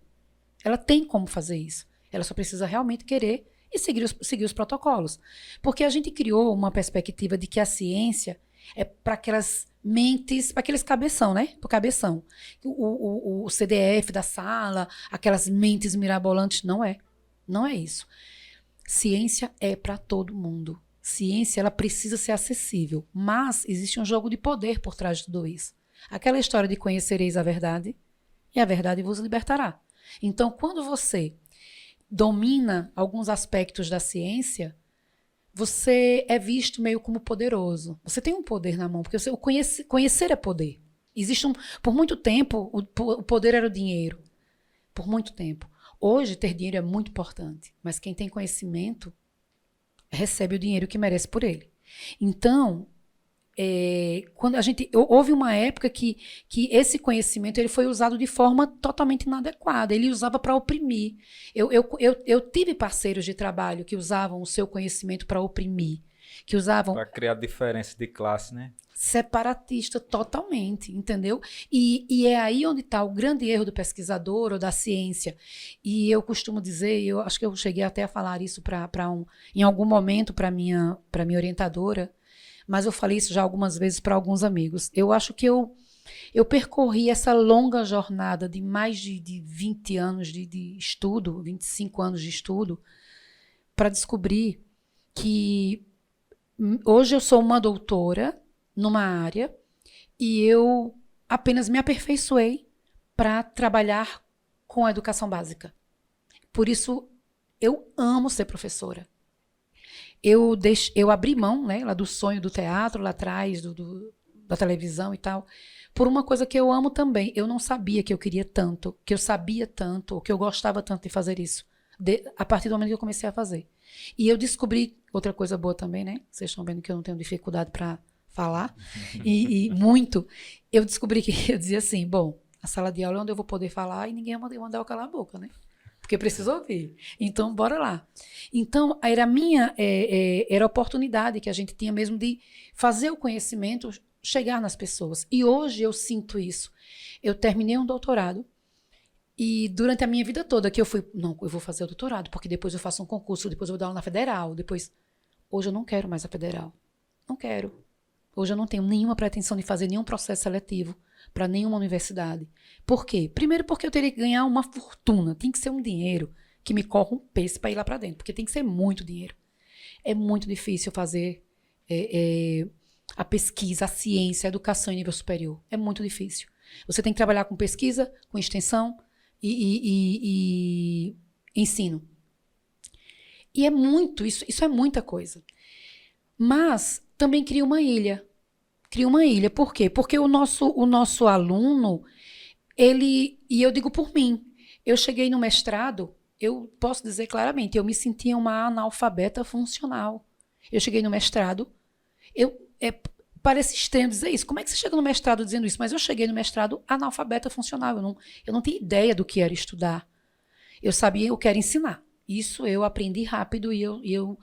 Ela tem como fazer isso. Ela só precisa realmente querer e seguir os protocolos. Porque a gente criou uma perspectiva de que a ciência é para aquelas mentes, para aqueles cabeção, né? Para o cabeção. O CDF da sala, aquelas mentes mirabolantes, não é. Não é isso. Ciência é para todo mundo. Ciência, ela precisa ser acessível. Mas existe um jogo de poder por trás de tudo isso. Aquela história de conhecereis a verdade, e a verdade vos libertará. Então, quando você domina alguns aspectos da ciência, você é visto meio como poderoso. Você tem um poder na mão, porque conhecer é poder. Por muito tempo, o poder era o dinheiro. Por muito tempo. Hoje, ter dinheiro é muito importante, mas quem tem conhecimento recebe o dinheiro que merece por ele. Então, quando houve uma época que esse conhecimento ele foi usado de forma totalmente inadequada. Ele usava para oprimir. Eu tive parceiros de trabalho que usavam o seu conhecimento para oprimir, que usavam para criar diferença de classe, né? Separatista totalmente, entendeu? E é aí onde está o grande erro do pesquisador ou da ciência. E eu costumo dizer, eu acho que eu cheguei até a falar isso em algum momento para minha orientadora, mas eu falei isso já algumas vezes para alguns amigos. Eu acho que eu percorri essa longa jornada de mais de 20 anos de estudo, 25 anos de estudo, para descobrir que hoje eu sou uma doutora numa área e eu apenas me aperfeiçoei para trabalhar com a educação básica. Por isso, eu amo ser professora. Eu abri mão, né, lá do sonho do teatro, lá atrás, da televisão e tal, por uma coisa que eu amo também. Eu não sabia que eu queria tanto, que eu sabia tanto, que eu gostava tanto de fazer isso, a partir do momento que eu comecei a fazer. E eu descobri outra coisa boa também, né? Vocês estão vendo que eu não tenho dificuldade para falar, e muito. Eu descobri que eu dizia assim, bom, a sala de aula é onde eu vou poder falar e ninguém vai mandar eu calar a boca, né? Porque preciso ouvir. Então, bora lá. Então, era a oportunidade que a gente tinha mesmo de fazer o conhecimento chegar nas pessoas. E hoje eu sinto isso. Eu terminei um doutorado e durante a minha vida toda que eu fui, não, eu vou fazer o doutorado, porque depois eu faço um concurso, depois eu vou dar aula na federal, depois... Hoje eu não quero mais a federal. Não quero. Hoje eu não tenho nenhuma pretensão de fazer nenhum processo seletivo para nenhuma universidade. Por quê? Primeiro porque eu teria que ganhar uma fortuna. Tem que ser um dinheiro que me corrompesse para ir lá para dentro. Porque tem que ser muito dinheiro. É muito difícil fazer a pesquisa, a ciência, a educação em nível superior. É muito difícil. Você tem que trabalhar com pesquisa, com extensão e ensino. E é muito, isso é muita coisa. Mas também cria uma ilha. Cria uma ilha. Por quê? Porque o nosso aluno, e eu digo por mim, eu cheguei no mestrado, eu posso dizer claramente, eu me sentia uma analfabeta funcional. Eu cheguei no mestrado, parece estranho dizer isso. Como é que você chega no mestrado dizendo isso? Mas eu cheguei no mestrado analfabeta funcional. Eu não tinha ideia do que era estudar. Eu sabia o que era ensinar. Isso eu aprendi rápido e eu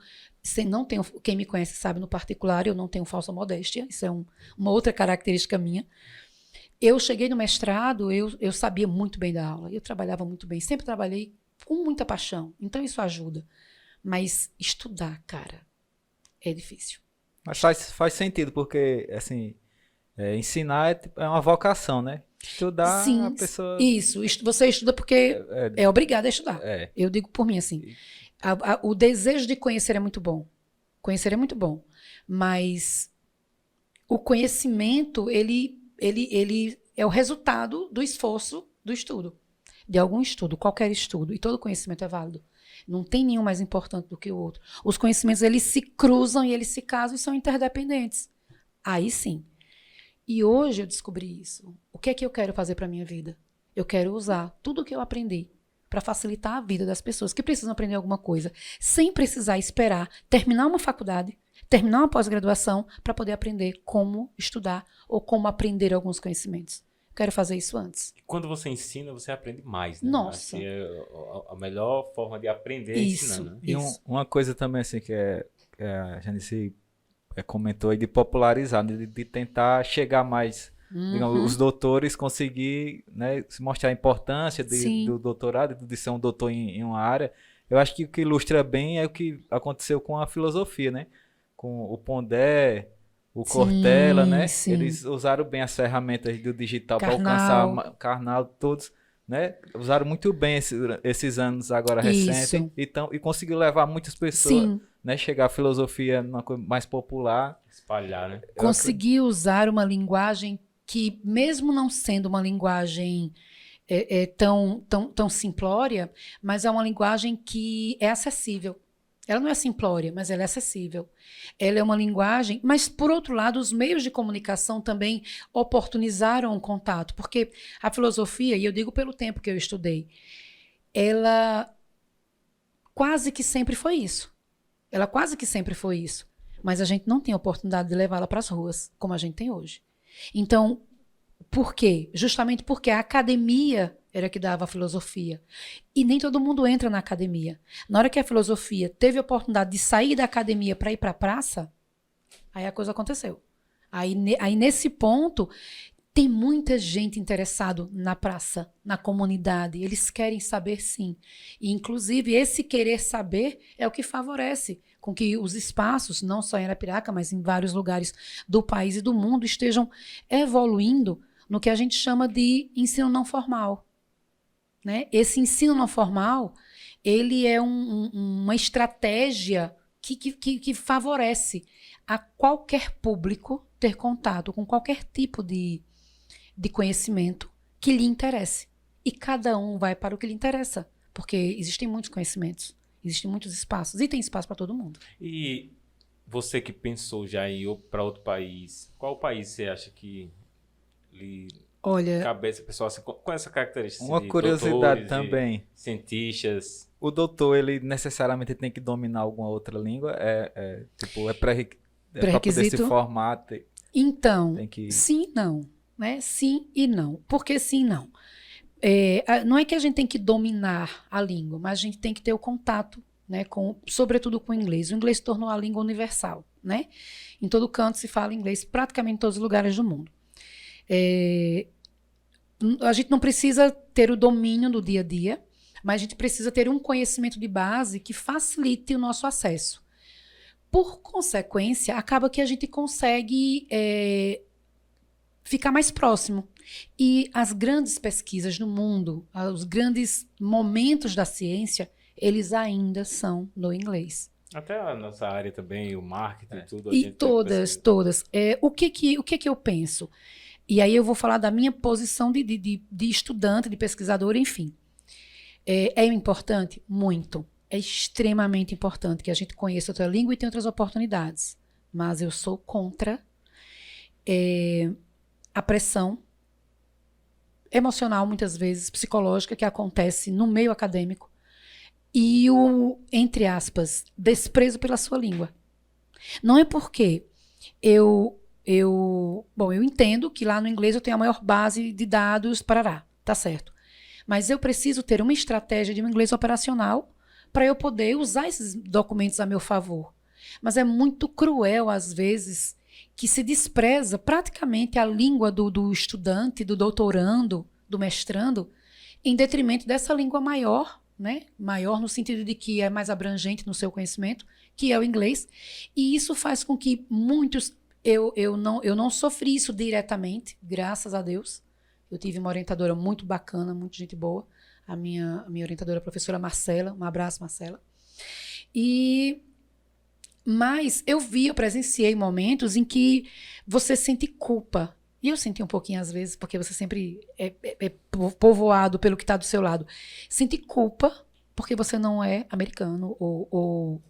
não tenho, quem me conhece sabe no particular, eu não tenho falsa modéstia, isso é uma outra característica minha. Eu cheguei no mestrado, eu sabia muito bem da aula, eu trabalhava muito bem, sempre trabalhei com muita paixão, então isso ajuda. Mas estudar, cara, é difícil. Mas faz sentido, porque assim, ensinar é uma vocação, né? Estudar, sim, a pessoa... Isso, você estuda porque é obrigado a estudar. Eu digo por mim assim, o desejo de conhecer é muito bom. Conhecer é muito bom. Mas o conhecimento, ele é o resultado do esforço do estudo. de algum estudo, qualquer estudo, e todo conhecimento é válido. Não tem nenhum mais importante do que o outro. Os conhecimentos, eles se cruzam e eles se casam e são interdependentes. Aí sim. E hoje eu descobri isso. O que é que eu quero fazer para a minha vida? Eu quero usar tudo o que eu aprendi para facilitar a vida das pessoas que precisam aprender alguma coisa, sem precisar esperar terminar uma faculdade, terminar uma pós-graduação, para poder aprender como estudar ou como aprender alguns conhecimentos. Quero fazer isso antes. Quando você ensina, você aprende mais, né? Nossa. Acho que a melhor forma de aprender é ensinando. Né? E uma coisa também assim que a Janice comentou aí de popularizar, de tentar chegar mais, digamos, os doutores conseguir, né, se mostrar a importância do doutorado, de ser um doutor em uma área. Eu acho que o que ilustra bem é o que aconteceu com a filosofia, né? Com o Pondé, o Cortella, né? Sim. Eles usaram bem as ferramentas do digital para alcançar Karnal, todos, né? Usaram muito bem esses anos agora recentes e conseguiu levar muitas pessoas, né? Chegar a filosofia numa coisa mais popular. Espalhar, né? Conseguiu usar uma linguagem que, mesmo não sendo uma linguagem tão simplória, mas é uma linguagem que é acessível. Ela não é simplória, mas ela é acessível. Ela é uma linguagem, mas, por outro lado, os meios de comunicação também oportunizaram o contato, porque a filosofia, e eu digo pelo tempo que eu estudei, ela quase que sempre foi isso. Ela quase que sempre foi isso. Mas a gente não tem a oportunidade de levá-la para as ruas, como a gente tem hoje. Então, por quê? Justamente porque a academia era que dava a filosofia. E nem todo mundo entra na academia. Na hora que a filosofia teve a oportunidade de sair da academia para ir para a praça, aí a coisa aconteceu. Aí nesse ponto, tem muita gente interessada na praça, na comunidade. Eles querem saber, sim. E, inclusive, esse querer saber é o que favorece com que os espaços, não só em Arapiraca, mas em vários lugares do país e do mundo, estejam evoluindo no que a gente chama de ensino não formal. Né? Esse ensino não formal, ele é uma estratégia que favorece a qualquer público ter contato com qualquer tipo de conhecimento que lhe interesse. E cada um vai para o que lhe interessa, porque existem muitos conhecimentos, existem muitos espaços, e tem espaço para todo mundo. E você que pensou já em ir para outro país, qual país você acha que lhe... Olha, cabeça, pessoal, assim, com essa característica uma de curiosidade também. Cientistas. O doutor, ele necessariamente tem que dominar alguma outra língua? É pré-requisito para poder se formar? Então, sim, não. Né? Sim e não. Por que sim e não? Não é que a gente tem que dominar a língua, mas a gente tem que ter o contato, né, sobretudo com o inglês. O inglês se tornou a língua universal. Né? Em todo canto se fala inglês, praticamente em todos os lugares do mundo. A gente não precisa ter o domínio do dia a dia, mas a gente precisa ter um conhecimento de base que facilite o nosso acesso. Por consequência, acaba que a gente consegue ficar mais próximo. E as grandes pesquisas no mundo, os grandes momentos da ciência, eles ainda são no inglês. Até a nossa área também, o marketing, tudo. E todas. O que eu penso? E aí eu vou falar da minha posição de estudante, de pesquisador, enfim. É importante? Muito. É extremamente importante que a gente conheça outra língua e tenha outras oportunidades. Mas eu sou contra a pressão emocional, muitas vezes, psicológica, que acontece no meio acadêmico e o, entre aspas, desprezo pela sua língua. Não é porque eu entendo que lá no inglês eu tenho a maior base de dados, parará, tá certo. Mas eu preciso ter uma estratégia de um inglês operacional para eu poder usar esses documentos a meu favor. Mas é muito cruel, às vezes, que se despreza praticamente a língua do estudante, do doutorando, do mestrando, em detrimento dessa língua maior, né? Maior no sentido de que é mais abrangente no seu conhecimento, que é o inglês. E isso faz com que muitos... Eu não sofri isso diretamente, graças a Deus. Eu tive uma orientadora muito bacana, muito gente boa. A minha orientadora, a professora Marcela. Um abraço, Marcela. Mas eu presenciei momentos em que você sente culpa e eu senti um pouquinho às vezes, porque você sempre é povoado pelo que está do seu lado, senti culpa porque você não é americano ou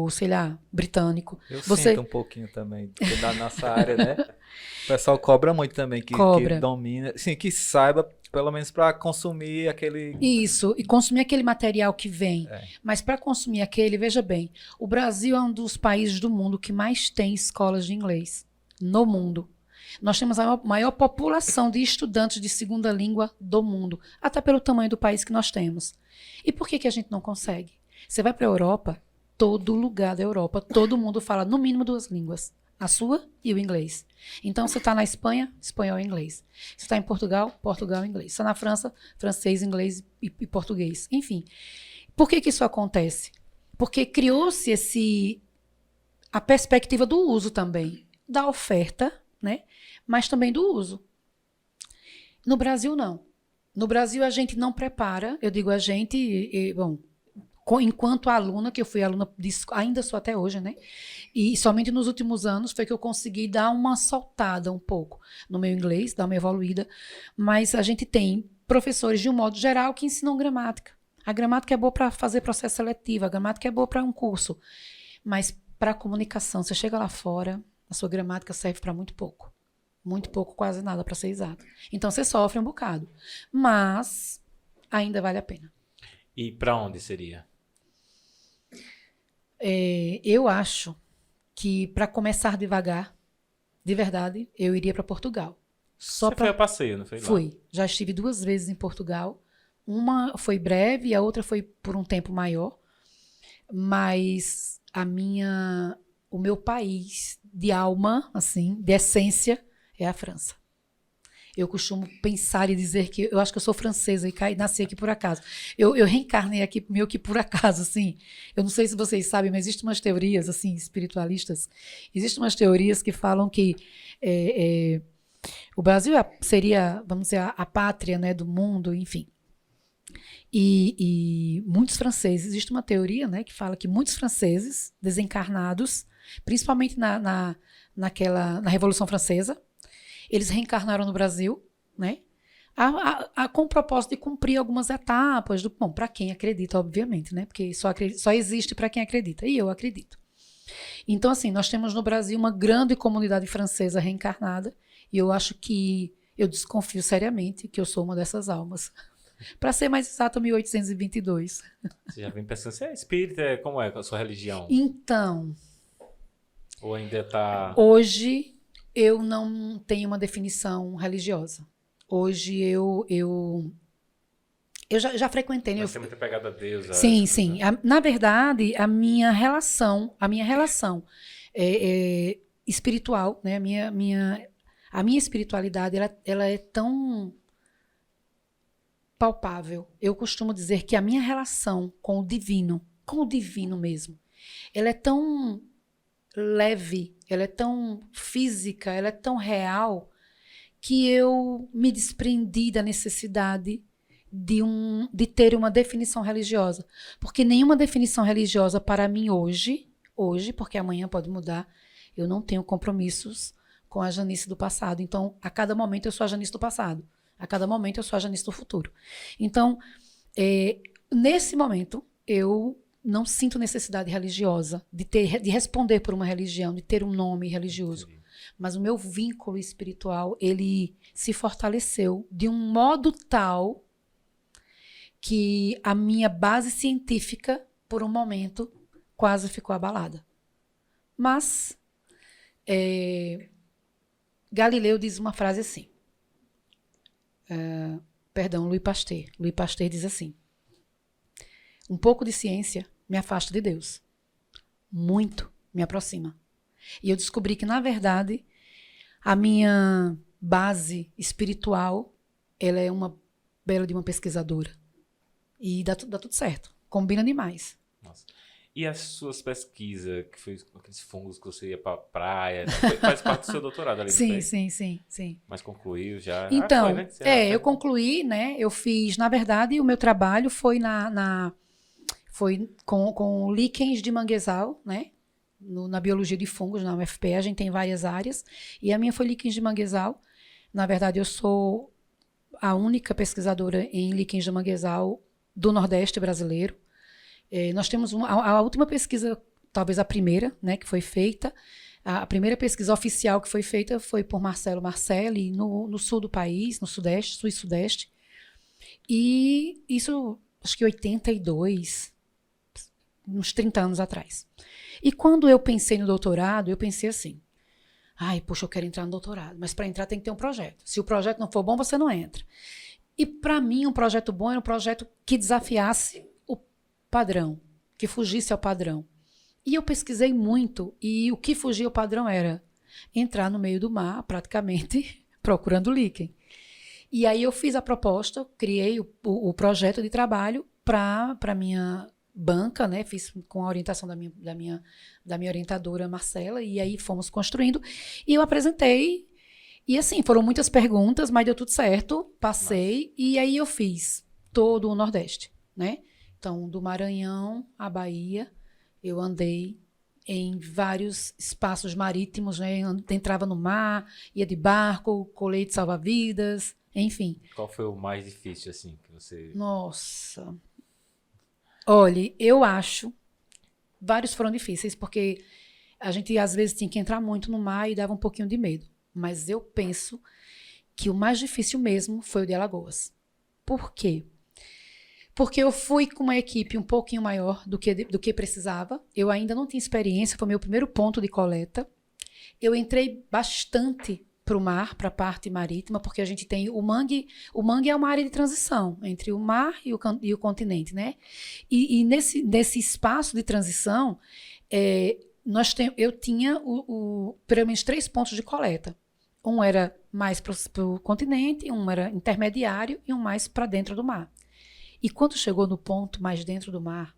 sei lá, britânico. Eu Você sinto um pouquinho também, porque da nossa área, né? O pessoal cobra muito também, que domina, sim, que saiba, pelo menos para consumir aquele... Isso, e consumir aquele material que vem. É. Mas para consumir aquele, veja bem, o Brasil é um dos países do mundo que mais tem escolas de inglês no mundo. Nós temos a maior população de estudantes de segunda língua do mundo, até pelo tamanho do país que nós temos. E por que a gente não consegue? Você vai para a Europa, todo lugar da Europa, todo mundo fala no mínimo 2 línguas, a sua e o inglês. Então, você está na Espanha, espanhol e inglês. Você está em Portugal, portugal e inglês. Você está na França, francês, inglês e português. Enfim, por que isso acontece? Porque criou-se a perspectiva do uso também, da oferta, né? Mas também do uso. No Brasil, não. No Brasil, a gente não prepara, eu digo a gente, bom, enquanto aluna, que eu fui aluna, ainda sou até hoje, né? E somente nos últimos anos foi que eu consegui dar uma soltada um pouco no meu inglês, dar uma evoluída, mas a gente tem professores, de um modo geral, que ensinam gramática. A gramática é boa para fazer processo seletivo, a gramática é boa para um curso, mas para comunicação, você chega lá fora, a sua gramática serve para muito pouco. Muito pouco, quase nada, para ser exato. Então, você sofre um bocado. Mas ainda vale a pena. E para onde seria? Eu acho que, para começar devagar, de verdade, eu iria para Portugal. Você foi a passeio, não foi lá? Fui. Já estive 2 vezes em Portugal. Uma foi breve e a outra foi por um tempo maior. Mas o meu país de alma, assim, de essência, é a França. Eu costumo pensar e dizer que eu acho que eu sou francesa e nasci aqui por acaso. Eu reencarnei aqui meio que por acaso, assim. Eu não sei se vocês sabem, mas existem umas teorias, assim, espiritualistas. Existem umas teorias que falam que o Brasil seria, vamos dizer, a pátria, né, do mundo, enfim. E muitos franceses, existe uma teoria, né, que fala que muitos franceses desencarnados, principalmente na Revolução Francesa, eles reencarnaram no Brasil, né? Com o propósito de cumprir algumas etapas. Bom, para quem acredita, obviamente, né? Porque só existe para quem acredita. E eu acredito. Então, assim, nós temos no Brasil uma grande comunidade francesa reencarnada. E eu acho que, eu desconfio seriamente que eu sou uma dessas almas. Para ser mais exato, 1822. Você já vem pensando, você é espírita? Como é a sua religião? Então... Ou ainda está... Hoje... eu não tenho uma definição religiosa. Hoje eu já frequentei. Mas você é muito apegada a Deus. Sim, sim. Na verdade, a minha relação espiritual, né? A minha espiritualidade, ela é tão palpável. Eu costumo dizer que a minha relação com o divino mesmo, ela é tão leve, ela é tão física, ela é tão real, que eu me desprendi da necessidade de ter uma definição religiosa. Porque nenhuma definição religiosa para mim hoje, porque amanhã pode mudar, eu não tenho compromissos com a Janice do passado. Então, a cada momento eu sou a Janice do passado. A cada momento eu sou a Janice do futuro. Então, nesse momento, eu não sinto necessidade religiosa de responder por uma religião, de ter um nome religioso. Entendi. Mas o meu vínculo espiritual, ele se fortaleceu de um modo tal que a minha base científica, por um momento, quase ficou abalada. Mas Galileu diz uma frase assim. Louis Pasteur. Louis Pasteur diz assim: um pouco de ciência me afasta de Deus. Muito me aproxima. E eu descobri que, na verdade, a minha base espiritual, ela é uma bela de uma pesquisadora. E dá tudo certo. Combina demais. Nossa. E as suas pesquisas, que foi com aqueles fungos que você ia pra praia, faz parte do seu doutorado ali? Sim. Mas concluiu já? Então, foi, né? Eu concluí, né? Eu fiz, na verdade, o meu trabalho foi foi com líquens de manguezal, né? Na biologia de fungos, na UFPE, a gente tem várias áreas. E a minha foi líquens de manguezal. Na verdade, eu sou a única pesquisadora em líquens de manguezal do Nordeste brasileiro. Nós temos a última pesquisa, talvez a primeira, né, que foi feita, a primeira pesquisa oficial que foi feita foi por Marcelo Marcelli no sul do país, no sudeste, sul e sudeste. E isso, acho que 82, uns 30 anos atrás. E quando eu pensei no doutorado, eu pensei assim, poxa, eu quero entrar no doutorado, mas para entrar tem que ter um projeto. Se o projeto não for bom, você não entra. E para mim, um projeto bom era um projeto que desafiasse o padrão, que fugisse ao padrão. E eu pesquisei muito, e o que fugia ao padrão era entrar no meio do mar, praticamente, procurando líquen. E aí eu fiz a proposta, criei o projeto de trabalho para a minha banca, né? Fiz com a orientação da minha orientadora Marcela, e aí fomos construindo. E eu apresentei, e assim, foram muitas perguntas, mas deu tudo certo, passei, e aí eu fiz todo o Nordeste, né? Então, do Maranhão à Bahia, eu andei em vários espaços marítimos, né? Entrava no mar, ia de barco, colete salva-vidas, enfim. Qual foi o mais difícil, assim, que você... Nossa. Olha, eu acho, vários foram difíceis, porque a gente às vezes tinha que entrar muito no mar e dava um pouquinho de medo. Mas eu penso que o mais difícil mesmo foi o de Alagoas. Por quê? Porque eu fui com uma equipe um pouquinho maior do que precisava. Eu ainda não tinha experiência, foi meu primeiro ponto de coleta. Eu entrei bastante para o mar, para a parte marítima, porque a gente tem o mangue. O mangue é uma área de transição entre o mar e o continente, né? E nesse espaço de transição, eu tinha pelo menos 3 pontos de coleta. Um era mais para o continente, um era intermediário e um mais para dentro do mar. E quando chegou no ponto mais dentro do mar,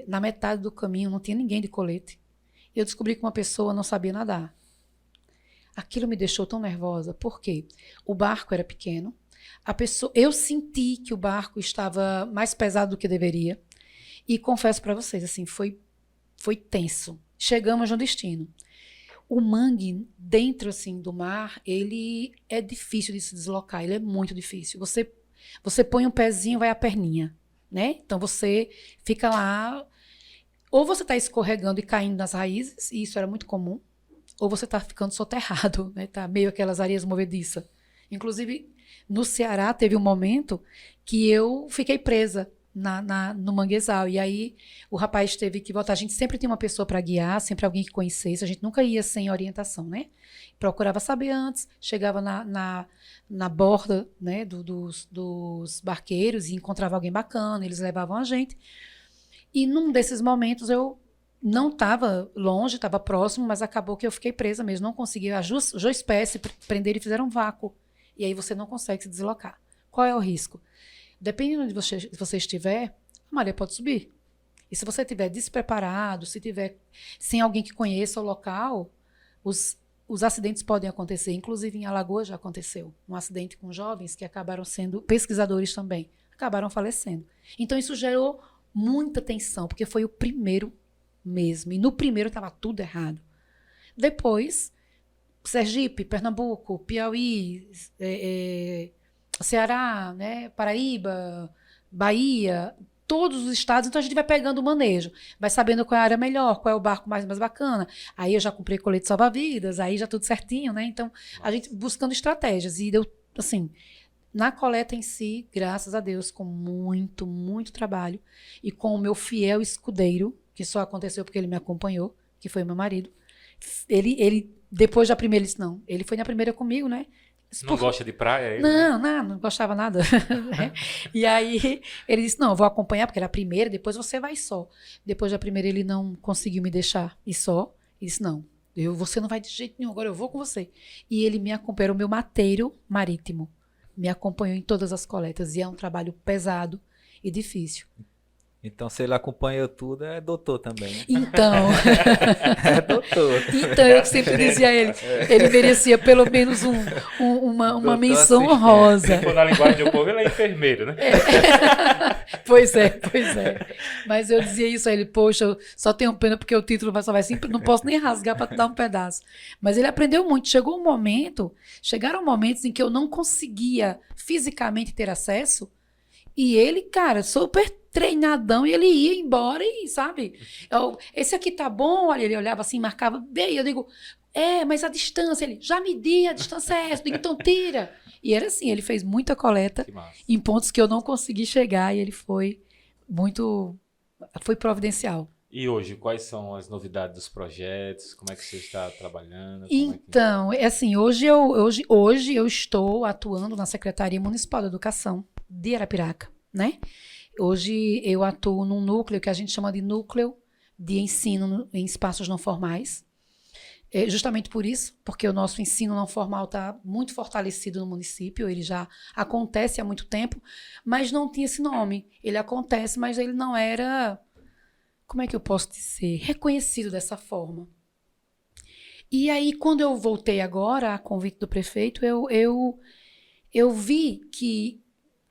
na metade do caminho não tinha ninguém de colete. Eu descobri que uma pessoa não sabia nadar. Aquilo me deixou tão nervosa. Por quê? O barco era pequeno. Eu senti que o barco estava mais pesado do que deveria. E confesso para vocês, assim, foi tenso. Chegamos no destino. O mangue dentro assim do mar, ele é difícil de se deslocar. Ele é muito difícil. Você põe um pezinho, vai a perninha, né? Então você fica lá, ou você está escorregando e caindo nas raízes, e isso era muito comum, ou você está ficando soterrado, né? Tá meio aquelas areias movediças. Inclusive, no Ceará teve um momento que eu fiquei presa no manguezal, e aí o rapaz teve que voltar. A gente sempre tinha uma pessoa para guiar, sempre alguém que conhecesse, a gente nunca ia sem orientação, né? Procurava saber antes, chegava na borda, né, dos barqueiros e encontrava alguém bacana, eles levavam a gente. E num desses momentos eu não estava longe, estava próximo, mas acabou que eu fiquei presa mesmo, não conseguia. A Jospécie prenderam e fizeram um vácuo, e aí você não consegue se deslocar. Qual é o risco? Dependendo de você estiver, a maré pode subir. E se você estiver despreparado, se tiver sem alguém que conheça o local, os acidentes podem acontecer. Inclusive em Alagoas já aconteceu um acidente com jovens que acabaram sendo pesquisadores também, acabaram falecendo. Então isso gerou muita tensão, porque foi o primeiro mesmo. E no primeiro estava tudo errado. Depois, Sergipe, Pernambuco, Piauí, Ceará, né, Paraíba, Bahia, todos os estados, então a gente vai pegando o manejo, vai sabendo qual é a área melhor, qual é o barco mais bacana. Aí eu já comprei colete salva-vidas, aí já tudo certinho, né? Então, a gente buscando estratégias. E deu, assim, na coleta em si, graças a Deus, com muito, muito trabalho, e com o meu fiel escudeiro, que só aconteceu porque ele me acompanhou, que foi meu marido. Ele depois da primeira, ele disse, não, ele foi na primeira comigo, né? Não gosta de praia? Ele, não gostava nada. Né? E aí ele disse, não, eu vou acompanhar, porque era a primeira, depois você vai só. Depois da primeira ele não conseguiu me deixar ir só. Ele disse, não, você não vai de jeito nenhum, agora eu vou com você. E ele me acompanhou, era o meu mateiro marítimo. Me acompanhou em todas as coletas. E é um trabalho pesado e difícil. Então, se ele acompanhou tudo, é doutor também, né? Então, É doutor. então eu sempre dizia a ele, ele merecia pelo menos uma Doutor menção assistente. honrosa. Se for na linguagem do povo, ele é enfermeiro, né? Pois é, pois é. Mas eu dizia isso a ele, poxa, eu só tenho pena porque o título só vai sempre, não posso nem rasgar para te dar um pedaço. Mas ele aprendeu muito. Chegaram momentos em que eu não conseguia fisicamente ter acesso, e ele, cara, super treinadão, e ele ia embora e, sabe, esse aqui tá bom, olha, ele olhava assim, marcava bem, eu digo, mas a distância, ele, já medi, a distância é essa, eu digo, então tira. E era assim, ele fez muita coleta Que massa. em pontos que eu não consegui chegar, e ele foi providencial. E hoje, quais são as novidades dos projetos? Como é que você está trabalhando? Então, assim, hoje eu estou atuando na Secretaria Municipal de Educação de Arapiraca, né? Hoje eu atuo num núcleo que a gente chama de núcleo de ensino em espaços não formais. Justamente por isso, porque o nosso ensino não formal está muito fortalecido no município, ele já acontece há muito tempo, mas não tinha esse nome. Ele acontece, mas ele não era, como é que eu posso dizer, reconhecido dessa forma. E aí, quando eu voltei agora, a convite do prefeito, eu vi que,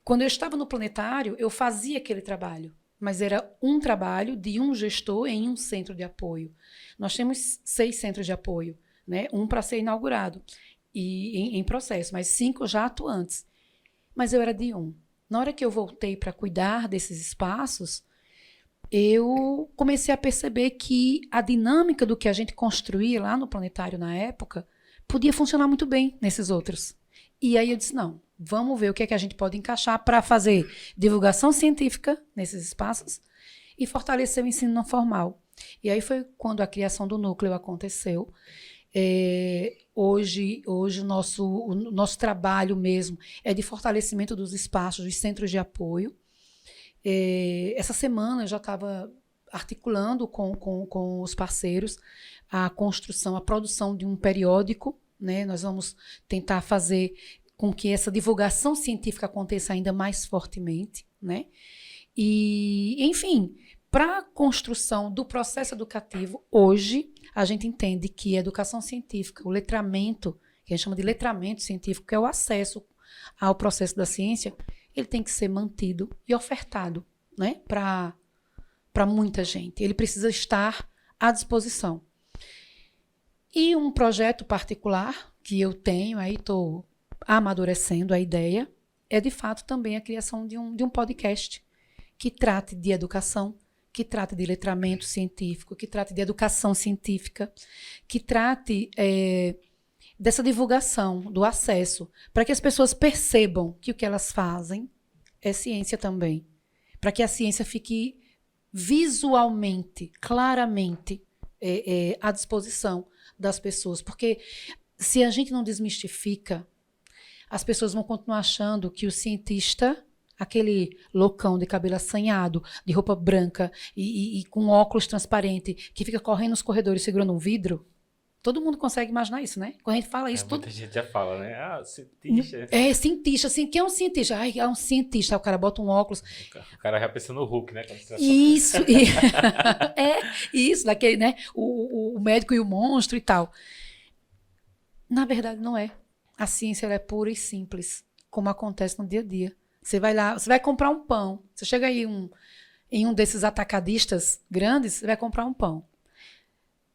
quando eu estava no planetário, eu fazia aquele trabalho, mas era um trabalho de um gestor em um centro de apoio. Nós temos 6 centros de apoio, né? Um para ser inaugurado e em processo, mas 5 já atuantes. Mas eu era de um. Na hora que eu voltei para cuidar desses espaços, eu comecei a perceber que a dinâmica do que a gente construía lá no planetário na época podia funcionar muito bem nesses outros. E aí eu disse, não, vamos ver o que é que a gente pode encaixar para fazer divulgação científica nesses espaços e fortalecer o ensino não formal. E aí foi quando a criação do núcleo aconteceu. Hoje o nosso trabalho mesmo é de fortalecimento dos espaços, dos centros de apoio. Essa semana eu já estava articulando com os parceiros a construção, a produção de um periódico, né? Nós vamos tentar fazer com que essa divulgação científica aconteça ainda mais fortemente, né? E, enfim, para a construção do processo educativo, hoje a gente entende que a educação científica, o letramento, que a gente chama de letramento científico, que é o acesso ao processo da ciência, ele tem que ser mantido e ofertado, né, para muita gente. Ele precisa estar à disposição. E um projeto particular que eu tenho, aí estou amadurecendo a ideia, é de fato também a criação de um podcast que trate de educação, que trate de letramento científico, que trate de educação científica, que trate dessa divulgação, do acesso, para que as pessoas percebam que o que elas fazem é ciência também. Para que a ciência fique visualmente, claramente à disposição das pessoas. Porque se a gente não desmistifica, as pessoas vão continuar achando que o cientista, aquele loucão de cabelo assanhado, de roupa branca e com óculos transparente, que fica correndo nos corredores segurando um vidro, todo mundo consegue imaginar isso, né? Quando a gente fala isso... Muita gente já fala, né? Ah, cientista. Cientista. Assim, quem é um cientista? Ai, é um cientista. Aí o cara bota um óculos. O cara já pensa no Hulk, né? Isso. Isso, daquele, né? O médico e o monstro e tal. Na verdade, não é. A ciência ela é pura e simples, como acontece no dia a dia. Você vai lá, você vai comprar um pão. Você chega aí em um desses atacadistas grandes, você vai comprar um pão.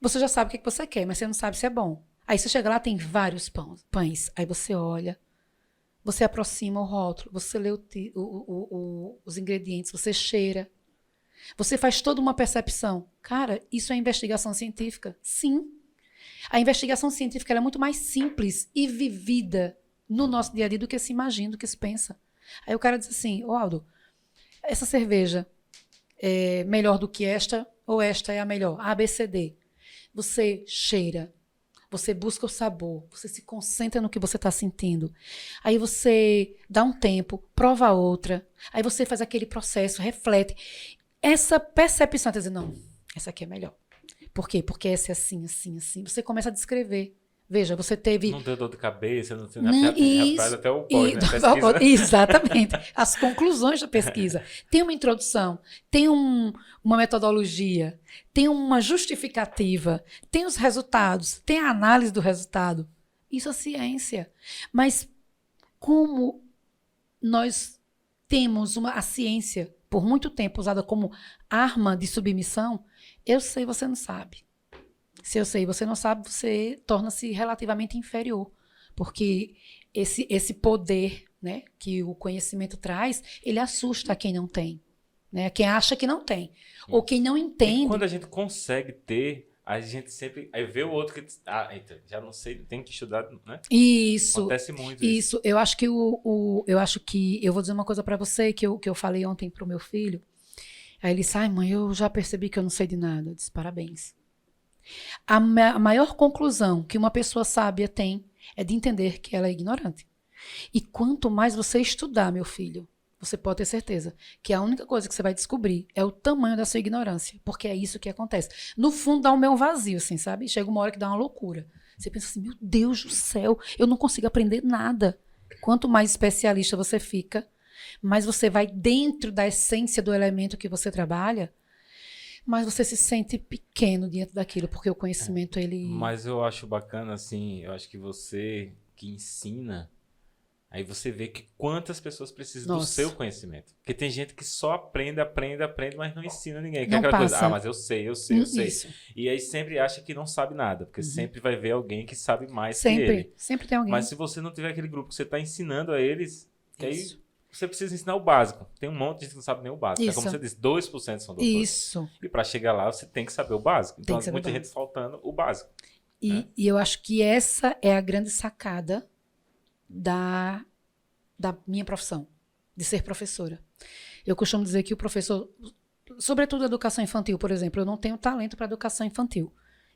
Você já sabe o que você quer, mas você não sabe se é bom. Aí você chega lá, tem vários pães. Aí você olha, você aproxima o rótulo, você lê os ingredientes, você cheira. Você faz toda uma percepção. Cara, isso é investigação científica? Sim. A investigação científica ela é muito mais simples e vivida no nosso dia a dia do que se imagina, do que se pensa. Aí o cara diz assim, Aldo, essa cerveja é melhor do que esta ou esta é a melhor? A, B, C, D. Você cheira, você busca o sabor, você se concentra no que você está sentindo. Aí você dá um tempo, prova outra, aí você faz aquele processo, reflete. Essa percepção, está dizendo, não, essa aqui é melhor. Por quê? Porque essa é assim, assim, assim. Você começa a descrever Veja, você teve... Não deu dor de cabeça, não tem Isso, faz até o pós, né? Pesquisa. exatamente. As conclusões da pesquisa. Tem uma introdução, tem uma metodologia, tem uma justificativa, tem os resultados, tem a análise do resultado. Isso é ciência. Mas como nós temos a ciência, por muito tempo, usada como arma de submissão, eu sei, você não sabe. Se eu sei e você não sabe, você torna-se relativamente inferior. Porque esse poder, né, que o conhecimento traz, ele assusta quem não tem. Né? Quem acha que não tem. Ou quem não entende. E quando a gente consegue ter, a gente sempre... Aí vê o outro que... eita, já não sei, tem que estudar, né? Isso. Acontece muito isso. Eu acho que eu vou dizer uma coisa para você que eu falei ontem pro meu filho. Aí ele disse, mãe, eu já percebi que eu não sei de nada. Eu disse, parabéns. A maior conclusão que uma pessoa sábia tem é de entender que ela é ignorante. E quanto mais você estudar, meu filho, você pode ter certeza que a única coisa que você vai descobrir é o tamanho da sua ignorância. Porque é isso que acontece. No fundo, dá um meio vazio, assim, sabe? Chega uma hora que dá uma loucura. Você pensa assim, meu Deus do céu, eu não consigo aprender nada. Quanto mais especialista você fica, mais você vai dentro da essência do elemento que você trabalha, mas você se sente pequeno diante daquilo, porque o conhecimento, ele... Mas eu acho bacana, assim, eu acho que você que ensina, aí você vê que quantas pessoas precisam do seu conhecimento. Porque tem gente que só aprende, mas não ensina ninguém. Que é aquela coisa, mas eu sei. Isso. E aí sempre acha que não sabe nada, porque sempre vai ver alguém que sabe mais que sempre, ele. Sempre tem alguém. Mas se você não tiver aquele grupo que você está ensinando a eles, que aí... Você precisa ensinar o básico. Tem um monte de gente que não sabe nem o básico. Isso. É como você disse, 2% são doutores. Isso. E para chegar lá, você tem que saber o básico. Então, tem muita gente faltando o básico. E eu acho que essa é a grande sacada da minha profissão, de ser professora. Eu costumo dizer que o professor, sobretudo educação infantil, por exemplo, eu não tenho talento para educação infantil.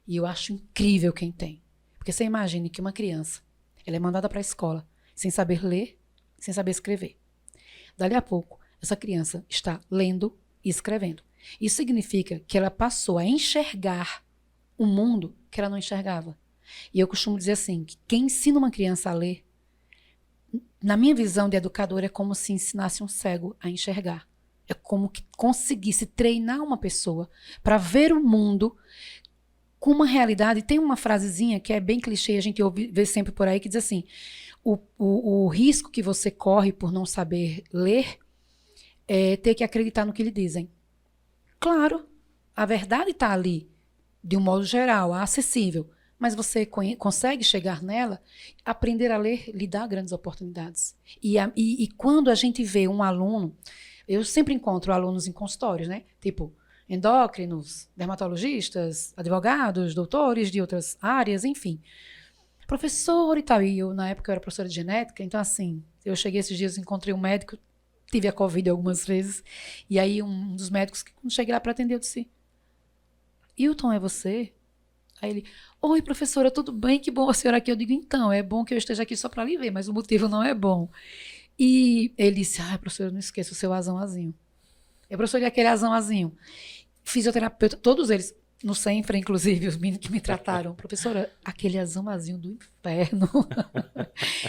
E eu acho incrível quem tem. Porque você imagine que uma criança, ela é mandada para a escola sem saber ler, sem saber escrever. Dali a pouco, essa criança está lendo e escrevendo. Isso significa que ela passou a enxergar um mundo que ela não enxergava. E eu costumo dizer assim, que quem ensina uma criança a ler, na minha visão de educadora, é como se ensinasse um cego a enxergar. É como que conseguisse treinar uma pessoa para ver o mundo com uma realidade. Tem uma frasezinha que é bem clichê, a gente vê sempre por aí, que diz assim, o risco que você corre por não saber ler é ter que acreditar no que lhe dizem. Claro, a verdade está ali, de um modo geral, acessível, mas você consegue chegar nela, aprender a ler lhe dá grandes oportunidades. E quando a gente vê um aluno, eu sempre encontro alunos em consultórios, né? Tipo, endócrinos, dermatologistas, advogados, doutores de outras áreas, enfim. Professor e tal. E eu, na época, eu era professora de genética, então, assim, eu cheguei esses dias, encontrei um médico, tive a Covid algumas vezes, e aí um dos médicos, quando cheguei lá para atender, eu disse, Hilton, é você? Aí ele, oi, professora, tudo bem? Que bom a senhora aqui. Eu digo, então, é bom que eu esteja aqui só para lhe ver, mas o motivo não é bom. E ele disse, professora, não esqueça o seu azão-azinho. Professor, e aquele azão-azinho? Fisioterapeuta, todos eles, no Senfra, inclusive, os meninos que me trataram. Professora, aquele azão-azinho do inferno.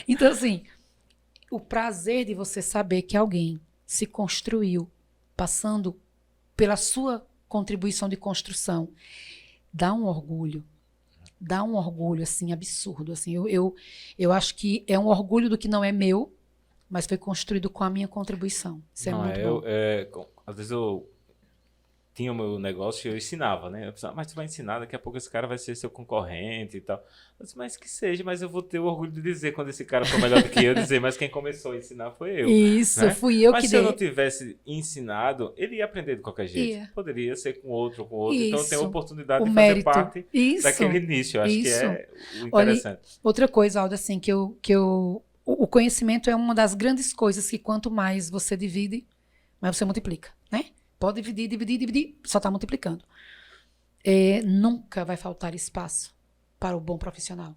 Então, assim, o prazer de você saber que alguém se construiu passando pela sua contribuição de construção, dá um orgulho, assim, absurdo. Assim, eu acho que é um orgulho do que não é meu, mas foi construído com a minha contribuição. Isso é muito bom. Às vezes eu tinha o meu negócio e eu ensinava, né? Eu pensava, mas tu vai ensinar, daqui a pouco esse cara vai ser seu concorrente e tal. Eu disse, mas que seja, mas eu vou ter o orgulho de dizer quando esse cara for melhor do que eu, dizer, mas quem começou a ensinar foi eu. Isso, né? fui eu mas que se dei. eu não tivesse ensinado, ele ia aprender de qualquer jeito. Poderia ser com outro. Isso. Então eu tenho a oportunidade o de mérito. fazer parte Isso. daquele início. Eu acho que é o interessante. Olha, outra coisa, Alda, assim, o conhecimento é uma das grandes coisas que quanto mais você divide, mais você multiplica, né? Pode dividir, só está multiplicando. Nunca vai faltar espaço para o bom profissional.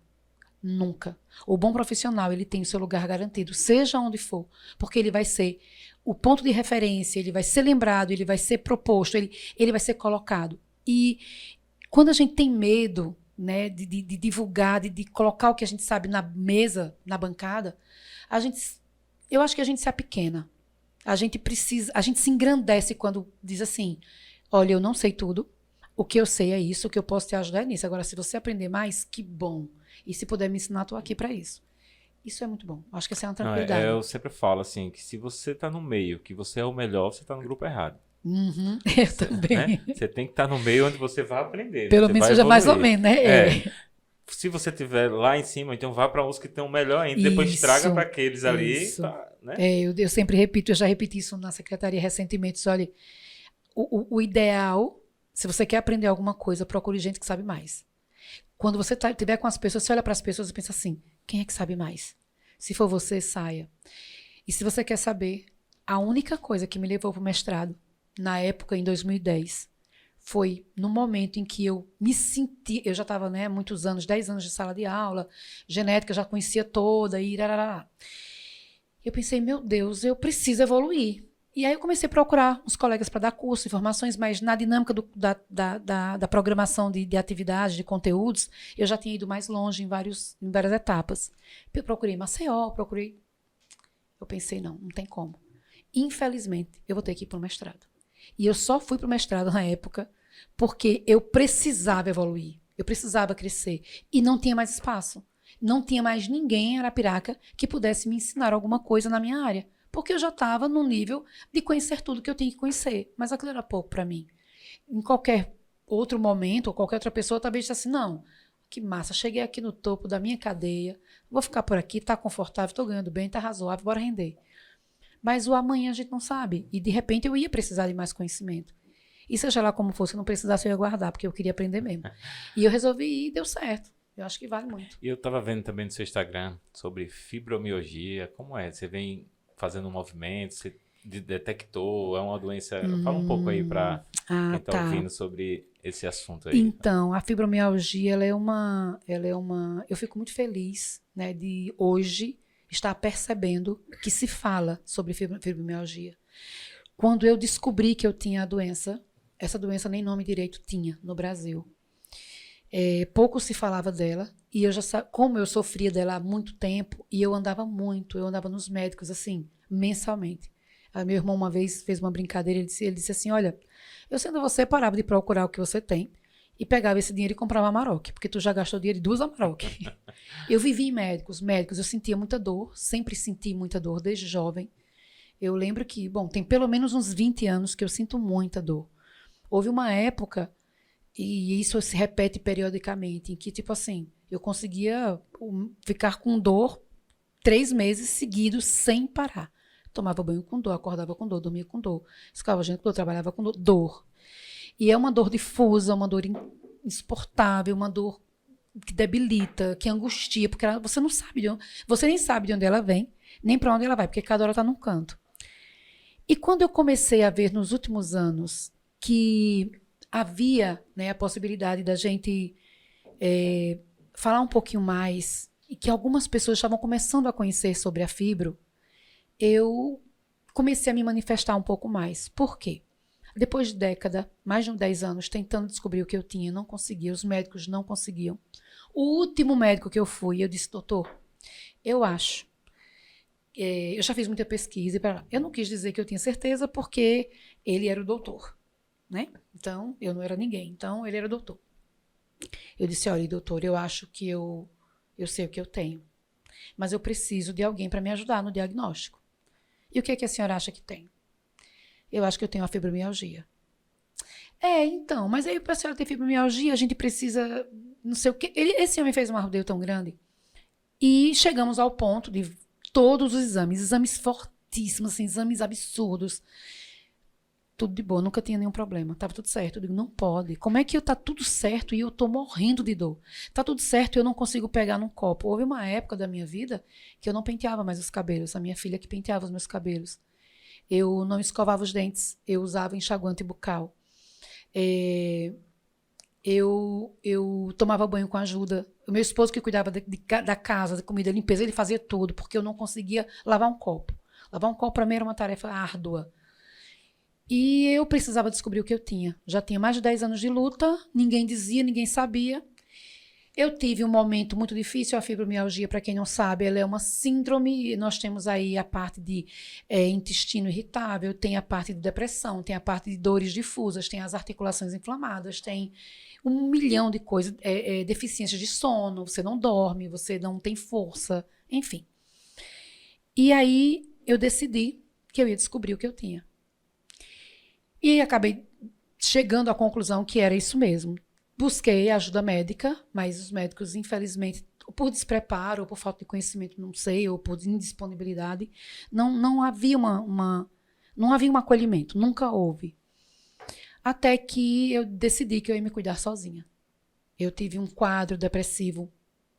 Nunca. O bom profissional, ele tem o seu lugar garantido, seja onde for, porque ele vai ser o ponto de referência, ele vai ser lembrado, ele vai ser proposto, ele vai ser colocado. E quando a gente tem medo né, de divulgar, de colocar o que a gente sabe na mesa, na bancada, eu acho que a gente se apequena. A gente se engrandece quando diz assim, olha, eu não sei tudo, o que eu sei é isso, o que eu posso te ajudar é nisso. Agora, se você aprender mais, que bom. E se puder me ensinar, estou aqui para isso. Isso é muito bom. Acho que essa é uma tranquilidade. Eu sempre falo assim, que se você tá no meio, que você é o melhor, você tá no grupo errado. Uhum, eu também. Né? Você tem que estar no meio onde você vai aprender. Pelo menos seja mais ou menos, né? Se você estiver lá em cima, então vá para uns que estão melhor ainda. Depois traga para aqueles ali. Né? Eu sempre repito, eu já repeti isso na secretaria recentemente. Olha, o ideal, se você quer aprender alguma coisa, procure gente que sabe mais. Quando você estiver com as pessoas, você olha para as pessoas e pensa assim, quem é que sabe mais? Se for você, saia. E se você quer saber, a única coisa que me levou para o mestrado, na época, em 2010, foi no momento em que eu me senti, eu já estava, né, muitos anos, 10 anos de sala de aula, genética já conhecia toda, e irarará. Eu pensei, meu Deus, eu preciso evoluir. E aí eu comecei a procurar uns colegas para dar curso, informações, mas na dinâmica da programação de atividades, de conteúdos, eu já tinha ido mais longe em várias etapas. Eu procurei Maceió, eu pensei, não tem como. Infelizmente, eu vou ter que ir para o mestrado. E eu só fui para o mestrado na época porque eu precisava evoluir, eu precisava crescer. E não tinha mais espaço. Não tinha mais ninguém em Arapiraca que pudesse me ensinar alguma coisa na minha área. Porque eu já estava no nível de conhecer tudo que eu tinha que conhecer. Mas aquilo era pouco para mim. Em qualquer outro momento, ou qualquer outra pessoa, talvez disse assim, não, que massa, cheguei aqui no topo da minha cadeia, vou ficar por aqui, tá confortável, tô ganhando bem, tá razoável, bora render. Mas o amanhã a gente não sabe. E, de repente, eu ia precisar de mais conhecimento. E seja lá como fosse, eu não precisasse, eu ia guardar, porque eu queria aprender mesmo. E eu resolvi ir e deu certo. Eu acho que vale muito. E eu estava vendo também no seu Instagram sobre fibromialgia. Como é? Você vem fazendo um movimento, você detectou, é uma doença... Fala um pouco aí para quem está ouvindo sobre esse assunto aí. Então, a fibromialgia, ela é uma... Eu fico muito feliz, né, de hoje estar percebendo que se fala sobre fibromialgia. Quando eu descobri que eu tinha a doença, essa doença nem nome direito tinha no Brasil. Pouco se falava dela, e eu já como eu sofria dela há muito tempo, e eu andava nos médicos, assim, mensalmente. Aí meu irmão uma vez fez uma brincadeira, ele disse assim, olha, eu sendo você, parava de procurar o que você tem, e pegava esse dinheiro e comprava Amarok, porque tu já gastou dinheiro de 2 Amarok. Eu vivi em médicos, eu sentia muita dor, sempre senti muita dor, desde jovem. Eu lembro que, tem pelo menos uns 20 anos que eu sinto muita dor. Houve uma época, e isso se repete periodicamente, em que, tipo assim, eu conseguia ficar com dor 3 meses seguidos sem parar. Tomava banho com dor, acordava com dor, dormia com dor, escovava gente com dor, trabalhava com dor. E é uma dor difusa, uma dor insuportável, uma dor que debilita, que angustia, porque você não sabe você nem sabe de onde ela vem, nem para onde ela vai, porque cada hora está num canto. E quando eu comecei a ver nos últimos anos que havia, né, a possibilidade da gente falar um pouquinho mais, e que algumas pessoas estavam começando a conhecer sobre a fibro, eu comecei a me manifestar um pouco mais. Por quê? Depois de década, mais de 10 anos, tentando descobrir o que eu tinha, não conseguia, os médicos não conseguiam. O último médico que eu fui, eu disse, doutor, eu acho, eu já fiz muita pesquisa, eu não quis dizer que eu tinha certeza, porque ele era o doutor, né? Então, eu não era ninguém, então ele era o doutor. Eu disse, olha, doutor, eu acho que eu sei o que eu tenho, mas eu preciso de alguém para me ajudar no diagnóstico. E o que é que a senhora acha que tem? Eu acho que eu tenho a fibromialgia. Então, mas aí para a senhora ter fibromialgia, a gente precisa, não sei o quê. Esse homem fez um arrodeio tão grande. E chegamos ao ponto de todos os exames fortíssimos, assim, exames absurdos. Tudo de boa, nunca tinha nenhum problema, estava tudo certo. Eu digo, não pode. Como é que tá tudo certo e eu tô morrendo de dor? Tá tudo certo e eu não consigo pegar num copo. Houve uma época da minha vida que eu não penteava mais os cabelos, a minha filha que penteava os meus cabelos. Eu não escovava os dentes, eu usava enxaguante bucal. Eu tomava banho com ajuda. O meu esposo que cuidava da casa, da comida, da limpeza, ele fazia tudo, porque eu não conseguia lavar um copo. Lavar um copo para mim era uma tarefa árdua. E eu precisava descobrir o que eu tinha. Já tinha mais de 10 anos de luta, ninguém dizia, ninguém sabia. Eu tive um momento muito difícil. A fibromialgia, para quem não sabe, ela é uma síndrome. Nós temos aí a parte de intestino irritável, tem a parte de depressão, tem a parte de dores difusas, tem as articulações inflamadas, tem 1 milhão de coisas, deficiências de sono, você não dorme, você não tem força, enfim. E aí eu decidi que eu ia descobrir o que eu tinha. E acabei chegando à conclusão que era isso mesmo. Busquei ajuda médica, mas os médicos, infelizmente, por despreparo, ou por falta de conhecimento, não sei, ou por indisponibilidade, não havia não havia um acolhimento, nunca houve. Até que eu decidi que eu ia me cuidar sozinha. Eu tive um quadro depressivo,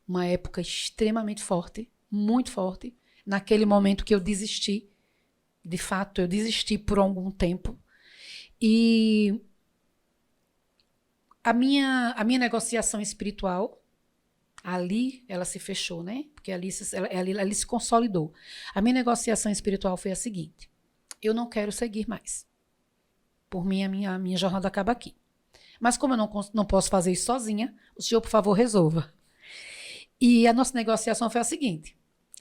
uma época extremamente forte, muito forte. Naquele momento que eu desisti, de fato, eu desisti por algum tempo. E a minha negociação espiritual, ali ela se fechou, né? Porque ali se consolidou. A minha negociação espiritual foi a seguinte: eu não quero seguir mais. Por mim, a minha jornada acaba aqui. Mas como eu não posso fazer isso sozinha, o senhor, por favor, resolva. E a nossa negociação foi a seguinte: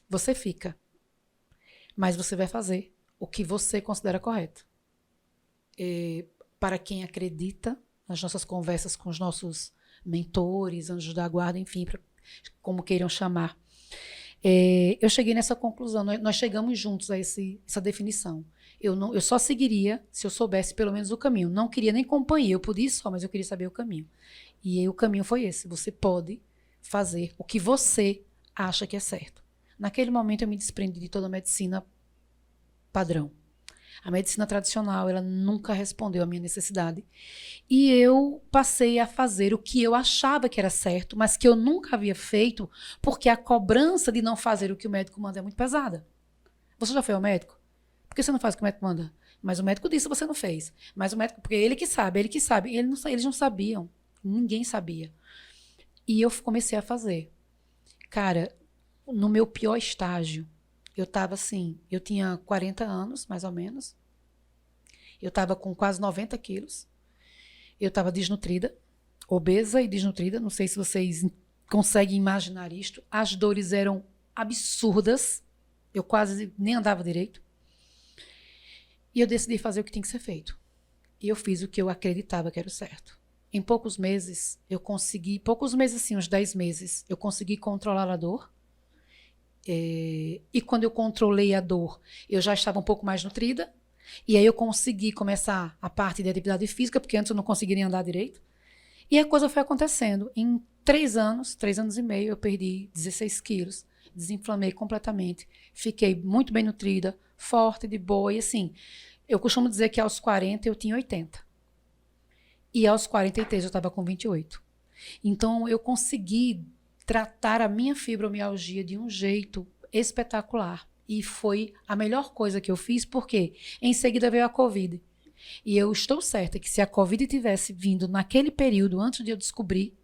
você fica, mas você vai fazer o que você considera correto. Para quem acredita, nas nossas conversas com os nossos mentores, anjos da guarda, enfim, como queiram chamar, eu cheguei nessa conclusão. Nós chegamos juntos a essa definição. Eu só seguiria se eu soubesse pelo menos o caminho. Não queria nem companhia, eu podia ir só, mas eu queria saber o caminho. E aí o caminho foi esse: você pode fazer o que você acha que é certo. Naquele momento eu me desprendi de toda a medicina padrão. A medicina tradicional, ela nunca respondeu à minha necessidade. E eu passei a fazer o que eu achava que era certo, mas que eu nunca havia feito, porque a cobrança de não fazer o que o médico manda é muito pesada. Você já foi ao médico? Por que você não faz o que o médico manda? Mas o médico disse que você não fez. Mas o médico, porque ele que sabe. Eles não sabiam. Ninguém sabia. E eu comecei a fazer. Cara, no meu pior estágio, eu estava assim, eu tinha 40 anos, mais ou menos. Eu estava com quase 90 quilos. Eu estava desnutrida, obesa e desnutrida. Não sei se vocês conseguem imaginar isto. As dores eram absurdas. Eu quase nem andava direito. E eu decidi fazer o que tinha que ser feito. E eu fiz o que eu acreditava que era o certo. Em poucos meses, assim, uns 10 meses, eu consegui controlar a dor. E quando eu controlei a dor, eu já estava um pouco mais nutrida. E aí eu consegui começar a parte de atividade física, porque antes eu não conseguia nem andar direito. E a coisa foi acontecendo. Em 3 anos e meio, eu perdi 16 quilos. Desinflamei completamente. Fiquei muito bem nutrida, forte, de boa. E assim, eu costumo dizer que aos 40 eu tinha 80. E aos 43 eu estava com 28. Então eu consegui tratar a minha fibromialgia de um jeito espetacular. E foi a melhor coisa que eu fiz, porque em seguida veio a Covid. E eu estou certa que se a Covid tivesse vindo naquele período, antes de eu descobrir,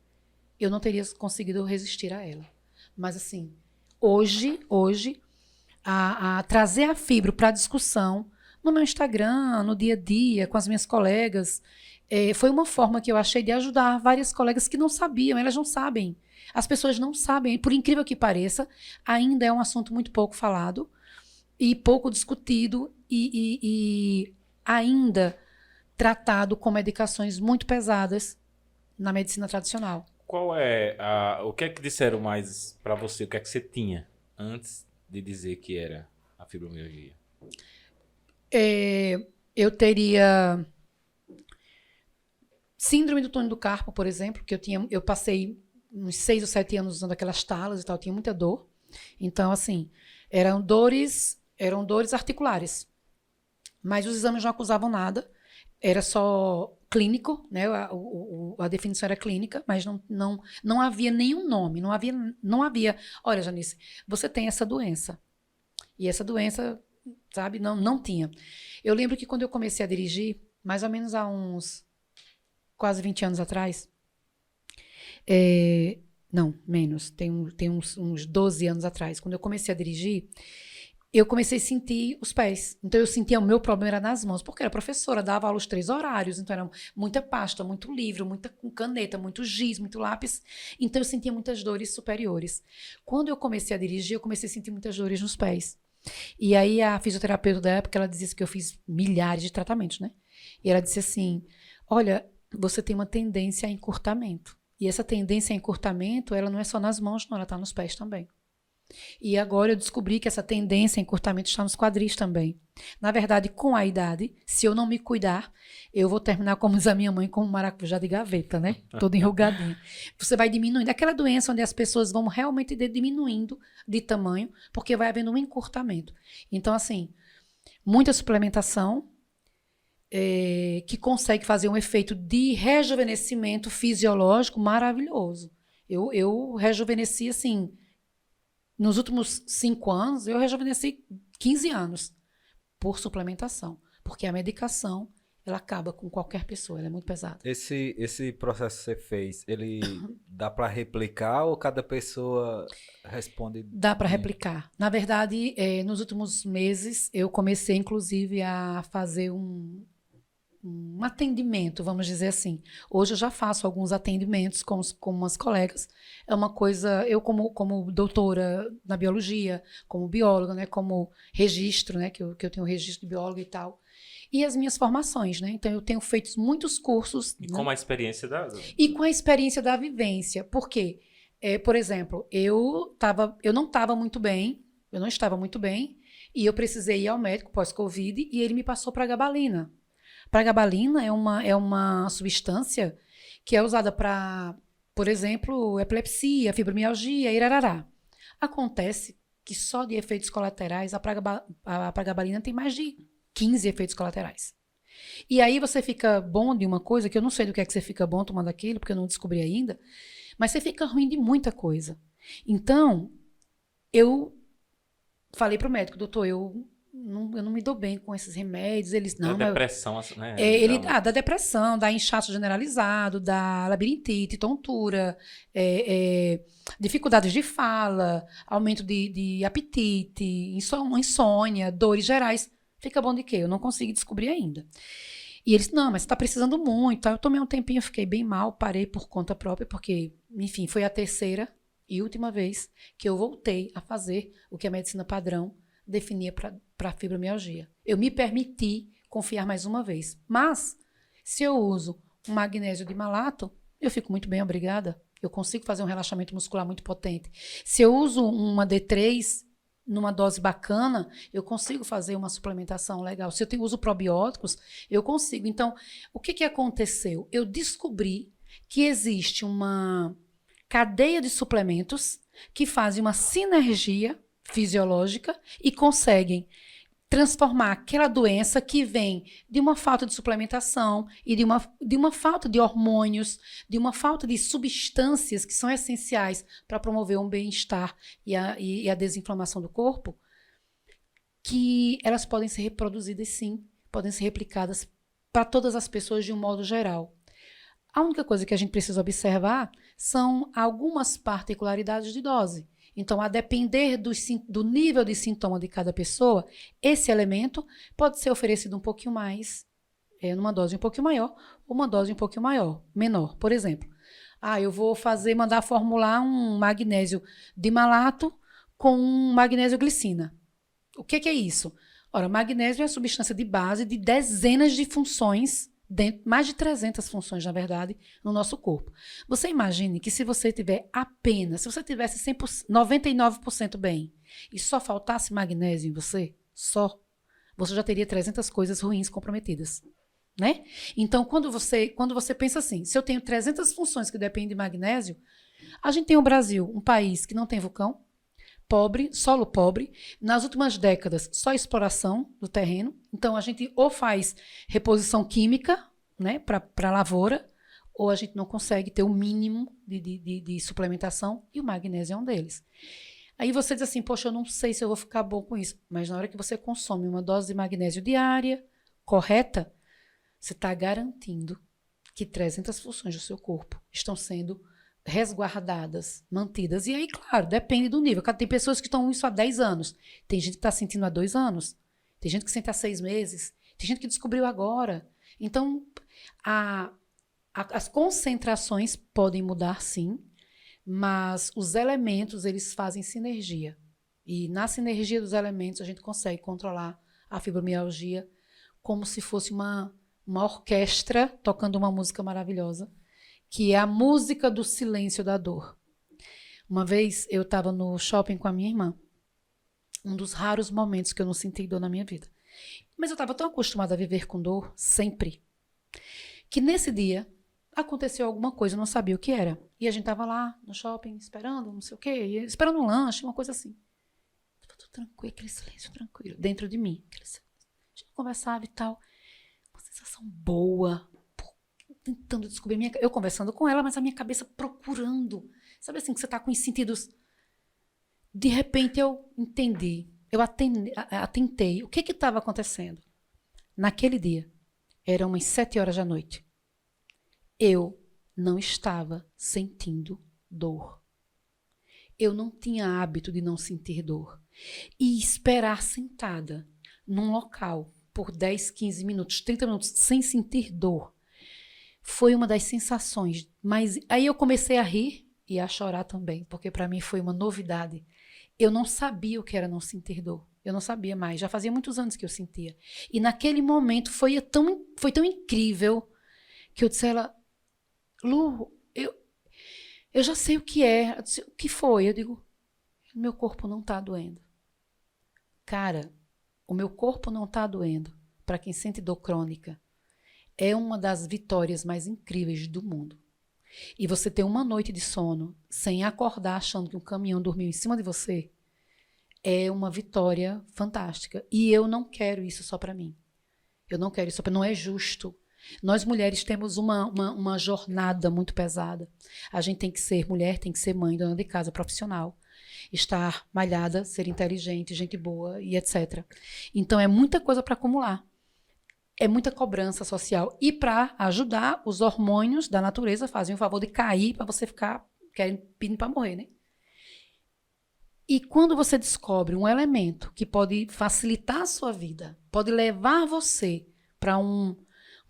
eu não teria conseguido resistir a ela. Mas assim, hoje a trazer a fibro para a discussão no meu Instagram, no dia a dia, com as minhas colegas, foi uma forma que eu achei de ajudar várias colegas que não sabiam, elas não sabem. As pessoas não sabem, por incrível que pareça, ainda é um assunto muito pouco falado e pouco discutido e ainda tratado com medicações muito pesadas na medicina tradicional. O que é que disseram mais para você? O que é que você tinha antes de dizer que era a fibromialgia? Eu teria síndrome do túnel do carpo, por exemplo, que eu passei uns 6 ou 7 anos usando aquelas talas e tal, tinha muita dor. Então, assim, eram dores articulares. Mas os exames não acusavam nada, era só clínico, né? A definição era clínica, mas não havia nenhum nome, não havia. Olha, Janice, você tem essa doença. E essa doença, sabe, não tinha. Eu lembro que quando eu comecei a dirigir, mais ou menos há uns quase 20 anos atrás, não, menos, tem uns 12 anos atrás, quando eu comecei a dirigir, eu comecei a sentir os pés. Então, eu sentia o meu problema era nas mãos, porque era professora, dava aula os 3 horários, então era muita pasta, muito livro, muita caneta, muito giz, muito lápis. Então, eu sentia muitas dores superiores. Quando eu comecei a dirigir, eu comecei a sentir muitas dores nos pés. E aí, a fisioterapeuta da época, ela dizia que eu fiz milhares de tratamentos, né? E ela disse assim, olha, você tem uma tendência a encurtamento. E essa tendência a encurtamento, ela não é só nas mãos, não, ela está nos pés também. E agora eu descobri que essa tendência a encurtamento está nos quadris também. Na verdade, com a idade, se eu não me cuidar, eu vou terminar, como diz a minha mãe, com um maracujá de gaveta, né? Todo enrugadinho. Você vai diminuindo. Aquela doença onde as pessoas vão realmente diminuindo de tamanho, porque vai havendo um encurtamento. Então, assim, muita suplementação que consegue fazer um efeito de rejuvenescimento fisiológico maravilhoso. Eu rejuvenesci, assim... Nos últimos 5 anos, eu rejuvenesci 15 anos por suplementação. Porque a medicação, ela acaba com qualquer pessoa, ela é muito pesada. Esse processo que você fez, ele dá para replicar ou cada pessoa responde? Dá para replicar. Na verdade, nos últimos meses, eu comecei, inclusive, a fazer um atendimento, vamos dizer assim. Hoje eu já faço alguns atendimentos com umas colegas. É uma coisa, eu como doutora na biologia, como bióloga, né, como registro, né, que eu tenho registro de bióloga e tal. E as minhas formações, né? Então eu tenho feito muitos cursos. E né? com a experiência E com a experiência da vivência. Por quê? Por exemplo, eu não estava muito bem, e eu precisei ir ao médico pós-Covid e ele me passou pragabalina. Pragabalina é uma substância que é usada para, por exemplo, epilepsia, fibromialgia, irarará. Acontece que só de efeitos colaterais, a pragabalina tem mais de 15 efeitos colaterais. E aí você fica bom de uma coisa, que eu não sei do que é que você fica bom tomando aquilo, porque eu não descobri ainda, mas você fica ruim de muita coisa. Então, eu falei pro médico, doutor, eu não me dou bem com esses remédios. Eles não. Da depressão, né? Da depressão, da inchaço generalizado, da labirintite, tontura, dificuldades de fala, aumento de apetite, insônia, dores gerais. Fica bom de quê? Eu não consegui descobrir ainda. E eles, não, mas você está precisando muito. Eu tomei um tempinho, fiquei bem mal, parei por conta própria, porque, enfim, foi a terceira e última vez que eu voltei a fazer o que a medicina padrão definia para fibromialgia. Eu me permiti confiar mais uma vez. Mas, se eu uso um magnésio de malato, eu fico muito bem, obrigada. Eu consigo fazer um relaxamento muscular muito potente. Se eu uso uma D3 numa dose bacana, eu consigo fazer uma suplementação legal. Se eu uso probióticos, eu consigo. Então, o que aconteceu? Eu descobri que existe uma cadeia de suplementos que fazem uma sinergia fisiológica e conseguem transformar aquela doença que vem de uma falta de suplementação e de uma falta de hormônios, de uma falta de substâncias que são essenciais para promover um bem-estar e a desinflamação do corpo, que elas podem ser reproduzidas sim, podem ser replicadas para todas as pessoas de um modo geral. A única coisa que a gente precisa observar são algumas particularidades de dose. Então, a depender do nível de sintoma de cada pessoa, esse elemento pode ser oferecido um pouquinho mais, numa dose um pouquinho maior, ou uma dose um pouquinho menor. Por exemplo, eu vou mandar formular um magnésio de malato com magnésio glicina. O que é isso? Ora, magnésio é a substância de base de dezenas de funções, mais de 300 funções, na verdade, no nosso corpo. Você imagine que se você tivesse 99% bem e só faltasse magnésio em você, você já teria 300 coisas ruins comprometidas, né? Então, quando você pensa assim, se eu tenho 300 funções que dependem de magnésio, a gente tem o Brasil, um país que não tem vulcão, pobre, solo pobre, nas últimas décadas só exploração do terreno, então a gente ou faz reposição química, né, para a lavoura, ou a gente não consegue ter o mínimo de suplementação, e o magnésio é um deles. Aí você diz assim, poxa, eu não sei se eu vou ficar bom com isso, mas na hora que você consome uma dose de magnésio diária, correta, você está garantindo que 300 funções do seu corpo estão sendo resguardadas, mantidas. E aí, claro, depende do nível. Tem pessoas que estão isso há 10 anos. Tem gente que está sentindo há 2 anos. Tem gente que sente há 6 meses. Tem gente que descobriu agora. Então, as concentrações podem mudar, sim, mas os elementos, eles fazem sinergia. E na sinergia dos elementos, a gente consegue controlar a fibromialgia como se fosse uma orquestra tocando uma música maravilhosa, que é a música do silêncio da dor. Uma vez eu estava no shopping com a minha irmã, um dos raros momentos que eu não senti dor na minha vida. Mas eu estava tão acostumada a viver com dor, sempre, que nesse dia aconteceu alguma coisa, eu não sabia o que era. E a gente estava lá no shopping, esperando, não sei o quê, esperando um lanche, uma coisa assim. Tudo tranquilo, aquele silêncio tranquilo, dentro de mim. A gente conversava e tal. Uma sensação boa, tentando descobrir. Eu conversando com ela, mas a minha cabeça procurando. Sabe assim, que você está com os sentidos... De repente eu entendi, eu atentei. O que estava acontecendo? Naquele dia, eram umas 7 horas da noite. Eu não estava sentindo dor. Eu não tinha hábito de não sentir dor. E esperar sentada num local por 10, 15 minutos, 30 minutos, sem sentir dor, foi uma das sensações. Mas aí eu comecei a rir e a chorar também, porque para mim foi uma novidade. Eu não sabia o que era não sentir dor. Eu não sabia mais. Já fazia muitos anos que eu sentia. E naquele momento foi tão incrível que eu disse a ela, Lu, eu já sei o que é. Ela disse, o que foi? Eu digo, meu corpo não está doendo. Cara, o meu corpo não está doendo. Para quem sente dor crônica, é uma das vitórias mais incríveis do mundo. E você ter uma noite de sono sem acordar achando que um caminhão dormiu em cima de você é uma vitória fantástica. E eu não quero isso só para mim. Eu não quero isso só para mim. Não é justo. Nós mulheres temos uma jornada muito pesada. A gente tem que ser mulher, tem que ser mãe, dona de casa, profissional. Estar malhada, ser inteligente, gente boa e etc. Então é muita coisa para acumular. É muita cobrança social. E para ajudar, os hormônios da natureza fazem o favor de cair para você ficar pedindo para morrer, né? E quando você descobre um elemento que pode facilitar a sua vida, pode levar você para um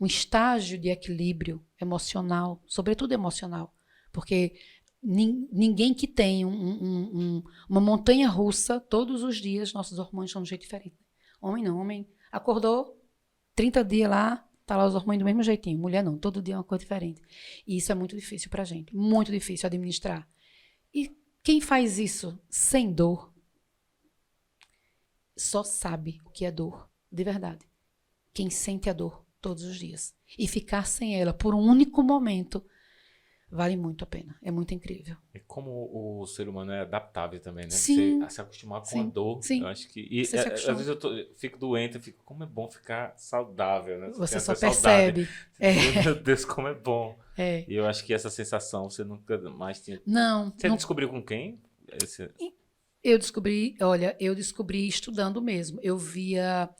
estágio de equilíbrio emocional, sobretudo emocional, porque ninguém que tem uma montanha russa, todos os dias nossos hormônios são de um jeito diferente. Homem não, homem acordou, 30 dias lá, tá lá os hormônios do mesmo jeitinho. Mulher não, todo dia é uma coisa diferente. E isso é muito difícil pra gente, muito difícil administrar. E quem faz isso sem dor, só sabe o que é dor, de verdade. Quem sente a dor todos os dias. E ficar sem ela por um único momento vale muito a pena. É muito incrível. E como o ser humano é adaptável também, né? Sim. Você se acostumar com a dor. Sim. Eu acho que... E às vezes eu fico doente, eu fico, como é bom ficar saudável, né? Você só percebe. Meu Deus, como é bom. É. E eu acho que essa sensação você nunca mais tinha... Não. Você descobriu com quem? Eu descobri estudando mesmo. Eu via...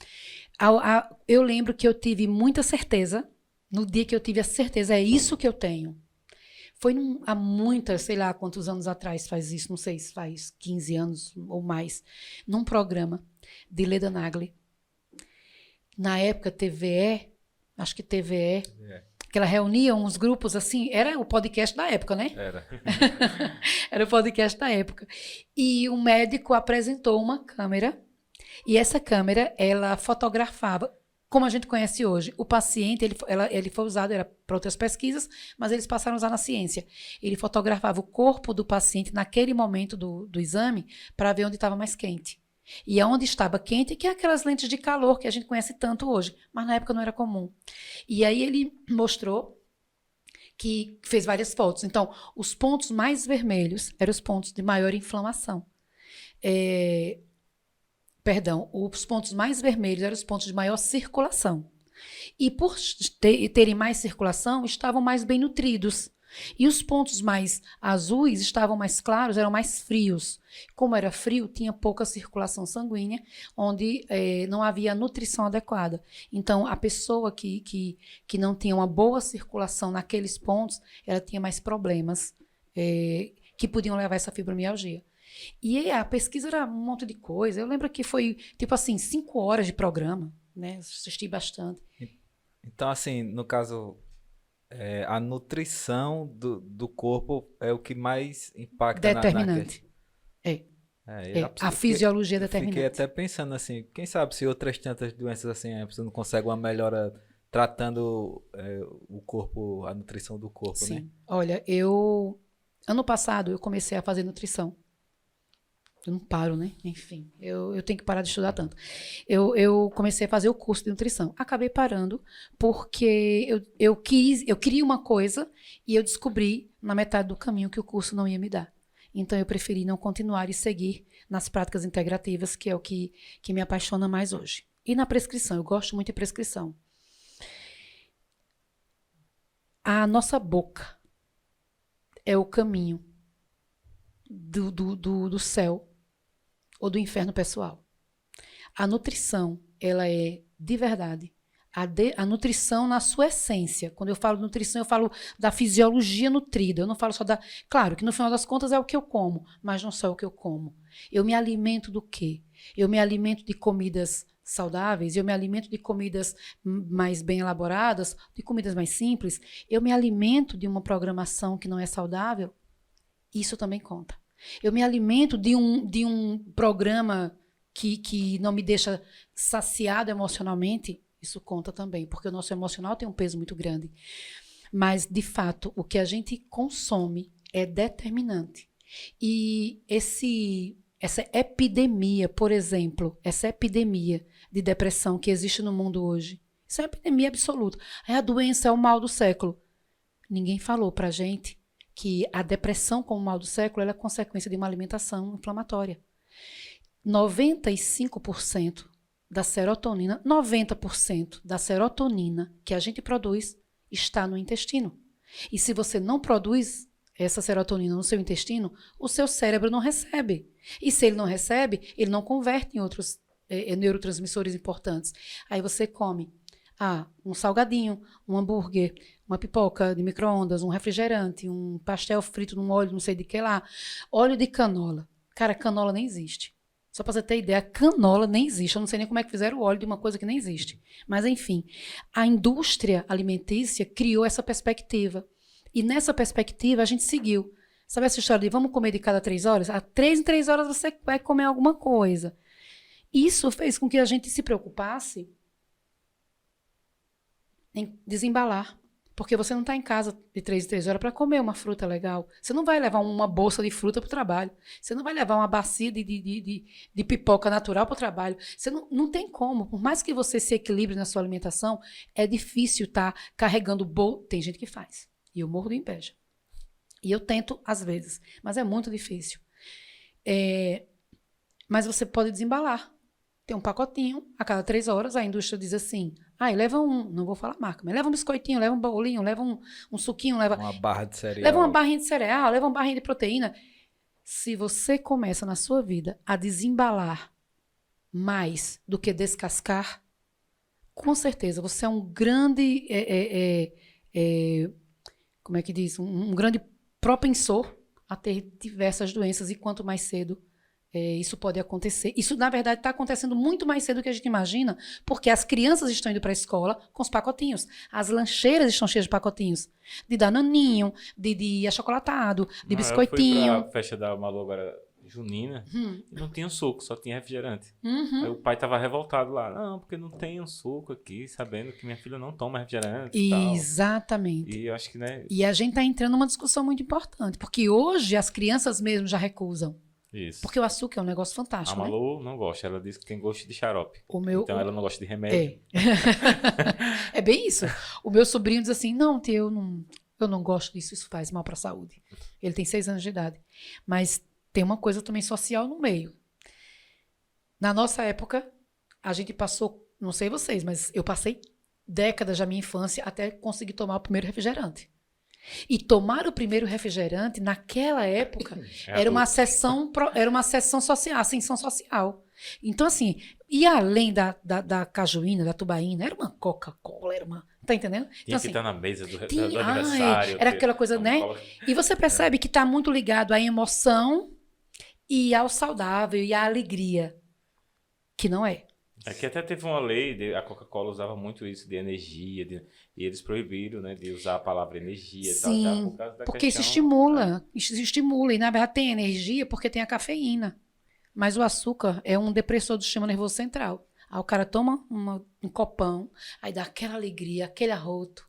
Eu lembro que eu tive muita certeza, no dia que eu tive a certeza, é isso que eu tenho. Foi há muitas, sei lá quantos anos atrás faz isso, não sei se faz 15 anos ou mais, num programa de Leda Nagli. Na época, acho que TVE, que ela reunia uns grupos assim, era o podcast da época, né? Era. Era o podcast da época. E o médico apresentou uma câmera, e essa câmera, ela fotografava, como a gente conhece hoje, o paciente, ele foi usado, era para outras pesquisas, mas eles passaram a usar na ciência. Ele fotografava o corpo do paciente naquele momento do exame para ver onde estava mais quente. E aonde estava quente, que é aquelas lentes de calor que a gente conhece tanto hoje, mas na época não era comum. E aí ele mostrou que fez várias fotos. Então, os pontos mais vermelhos eram os pontos de maior inflamação. Os pontos mais vermelhos eram os pontos de maior circulação. E por terem mais circulação, estavam mais bem nutridos. E os pontos mais azuis estavam mais claros, eram mais frios. Como era frio, tinha pouca circulação sanguínea, onde não havia nutrição adequada. Então, a pessoa que não tinha uma boa circulação naqueles pontos, ela tinha mais problemas que podiam levar essa fibromialgia. E a pesquisa era um monte de coisa. Eu lembro que foi, tipo assim, 5 horas de programa, né? Assisti bastante. Então, assim, no caso, a nutrição do corpo é o que mais impacta Determinante. A fisiologia é determinante. Fiquei até pensando assim, quem sabe se outras tantas doenças assim, a pessoa não consegue uma melhora tratando o corpo, a nutrição do corpo, Sim. né? Olha, ano passado eu comecei a fazer nutrição. Eu não paro, né? Enfim, eu tenho que parar de estudar tanto. Eu comecei a fazer o curso de nutrição. Acabei parando porque eu queria uma coisa e eu descobri na metade do caminho que o curso não ia me dar. Então eu preferi não continuar e seguir nas práticas integrativas, que é o que me apaixona mais hoje. E na prescrição, eu gosto muito de prescrição. A nossa boca é o caminho do céu ou do inferno pessoal. A nutrição, ela é de verdade. A nutrição na sua essência. Quando eu falo de nutrição, eu falo da fisiologia nutrida. Eu não falo só da... Claro que no final das contas é o que eu como, mas não só o que eu como. Eu me alimento do quê? Eu me alimento de comidas saudáveis, eu me alimento de comidas mais bem elaboradas, de comidas mais simples. Eu me alimento de uma programação que não é saudável. Isso também conta. Eu me alimento de um programa que não me deixa saciado emocionalmente. Isso conta também, porque o nosso emocional tem um peso muito grande. Mas, de fato, o que a gente consome é determinante. E essa epidemia, por exemplo, essa epidemia de depressão que existe no mundo hoje, isso é uma epidemia absoluta. A doença é o mal do século. Ninguém falou pra gente que a depressão como mal do século ela é consequência de uma alimentação inflamatória. 95% da serotonina, 90% da serotonina que a gente produz está no intestino. E se você não produz essa serotonina no seu intestino, o seu cérebro não recebe. E se ele não recebe, ele não converte em outros neurotransmissores importantes. Aí você come um salgadinho, um hambúrguer, uma pipoca de micro-ondas, um refrigerante, um pastel frito num óleo, não sei de que lá. Óleo de canola. Cara, canola nem existe. Só para você ter ideia, canola nem existe. Eu não sei nem como é que fizeram o óleo de uma coisa que nem existe. Mas, enfim, a indústria alimentícia criou essa perspectiva. E nessa perspectiva a gente seguiu. Sabe essa história de vamos comer de cada 3 horas? 3 em 3 horas você vai comer alguma coisa. Isso fez com que a gente se preocupasse em desembalar. Porque você não está em casa de 3 em 3 horas para comer uma fruta legal. Você não vai levar uma bolsa de fruta para o trabalho. Você não vai levar uma bacia de pipoca natural para o trabalho. Você não tem como. Por mais que você se equilibre na sua alimentação, é difícil estar carregando bolo. Tem gente que faz. E eu morro de inveja. E eu tento às vezes. Mas é muito difícil. Mas você pode desembalar. Tem um pacotinho, a cada 3 horas a indústria diz assim, leva não vou falar marca, mas leva um biscoitinho, leva um bolinho, leva um suquinho, leva... Uma barra de cereal. Leva uma barrinha de cereal, leva uma barrinha de proteína. Se você começa na sua vida a desembalar mais do que descascar, com certeza você é um grande, como é que diz? Um grande propensor a ter diversas doenças e quanto mais cedo isso pode acontecer. Isso, na verdade, está acontecendo muito mais cedo do que a gente imagina, porque as crianças estão indo para a escola com os pacotinhos. As lancheiras estão cheias de pacotinhos. De danoninho, de achocolatado, de biscoitinho. Eu fui pra festa da Malu agora, junina, e não tinha suco, só tinha refrigerante. Aí o pai tava revoltado lá. Não, porque não tem um suco aqui, sabendo que minha filha não toma refrigerante e tal. Exatamente. E eu acho que, né... E a gente está entrando numa discussão muito importante, porque hoje as crianças mesmo já recusam. Isso. Porque o açúcar é um negócio fantástico, A Malu não gosta, ela diz que tem gosto de xarope. Então ela não gosta de remédio. É bem isso. O meu sobrinho diz assim, não, tia, eu não gosto disso, isso faz mal para a saúde. Ele tem 6 anos de idade. Mas tem uma coisa também social no meio. Na nossa época, a gente passou, não sei vocês, mas eu passei décadas da minha infância até conseguir tomar o primeiro refrigerante. E tomar o primeiro refrigerante, naquela época, era uma sessão social, ascensão social. Então, assim, e além da cajuína, da tubaína, era uma Coca-Cola, Tá entendendo? Tinha Então, que estar na mesa do tinha, aniversário. era aquela coisa, né? E você percebe que está muito ligado à emoção e ao saudável e à alegria, que não é. Aqui até teve uma lei, a Coca-Cola usava muito isso de energia, e eles proibiram, né, de usar a palavra energia e tal, já Sim, por causa da porque isso questão, estimula, isso estimula. E na verdade tem energia porque tem a cafeína. Mas o açúcar é um depressor do sistema nervoso central. Aí o cara toma um copão, aí dá aquela alegria, aquele arroto.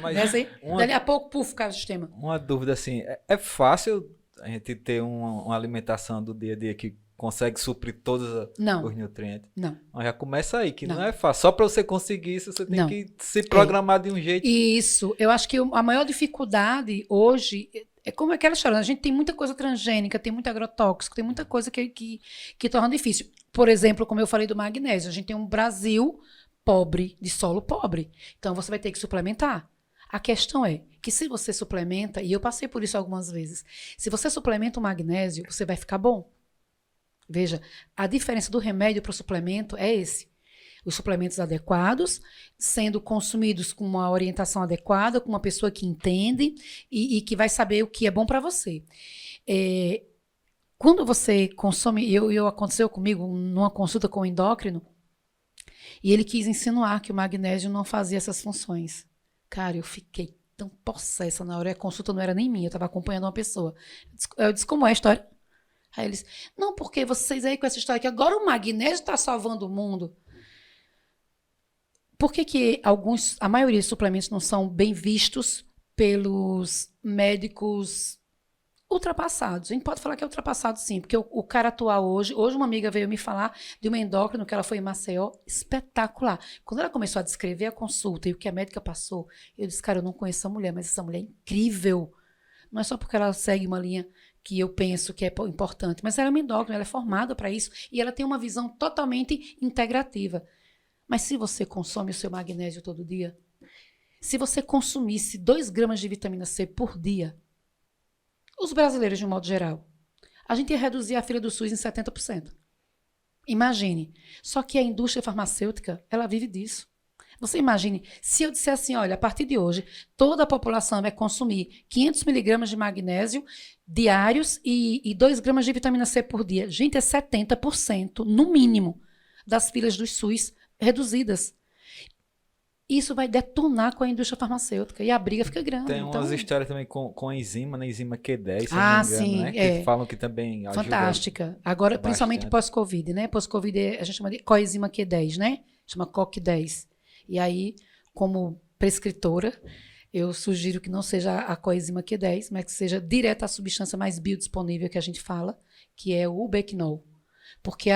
Mas Desce aí, dali a pouco, puf, cai o sistema. uma dúvida assim, é fácil a gente ter uma alimentação do dia a dia que consegue suprir todos Não, os nutrientes? não. Mas já começa aí, que não Não. é fácil. Só para você conseguir isso, você tem Não. que se programar de um jeito. Isso, eu acho que a maior dificuldade hoje é como aquela história, a gente tem muita coisa transgênica, tem muito agrotóxico, tem muita coisa que torna difícil. Por exemplo, como eu falei do magnésio, a gente tem um Brasil pobre, de solo pobre. Então você vai ter que suplementar. A questão é que se você suplementa, e eu passei por isso algumas vezes, se você suplementa o magnésio, você vai ficar bom. Veja, a diferença do remédio para o suplemento é esse. Os suplementos adequados, sendo consumidos com uma orientação adequada, com uma pessoa que entende e que vai saber o que é bom para você. Quando você consome, aconteceu comigo numa consulta com o endócrino, e ele quis insinuar que o magnésio não fazia essas funções. Cara, eu fiquei tão possessa na hora, a consulta não era nem minha, eu estava acompanhando uma pessoa. Eu disse, como é a história? Aí eles, não, porque vocês aí com essa história que agora o magnésio está salvando o mundo. Por que a maioria dos suplementos não são bem vistos pelos médicos ultrapassados? A gente pode falar que é ultrapassado sim, porque o cara atual hoje uma amiga veio me falar de uma endócrino que ela foi em Maceió, espetacular. Quando ela começou a descrever a consulta e o que a médica passou, eu disse, cara, eu não conheço essa mulher, mas essa mulher é incrível. Não é só porque ela segue uma linha que eu penso que é importante, mas ela é uma endócrina, ela é formada para isso e ela tem uma visão totalmente integrativa. Mas se você consome o seu magnésio todo dia, se você consumisse 2 gramas de vitamina C por dia, os brasileiros de um modo geral, a gente ia reduzir a fila do SUS em 70%. Imagine. Só que a indústria farmacêutica, ela vive disso. Você imagine, se eu disser assim, olha, a partir de hoje, toda a população vai consumir 500 miligramas de magnésio diários e 2 gramas de vitamina C por dia. Gente, é 70%, no mínimo, das filas do SUS reduzidas. Isso vai detonar com a indústria farmacêutica e a briga fica grande. Tem umas histórias também com enzima, né? Enzima Q10, se Ah, não me engano, sim, né? é. Que falam que também ajuda. Fantástica. Agora, principalmente bastante. pós-Covid, né? Pós-Covid a gente chama de coenzima Q10, né? Chama COQ10. E aí, como prescritora, eu sugiro que não seja a coenzima Q10, mas que seja direto à substância mais biodisponível que a gente fala, que é o ubiquinol. Porque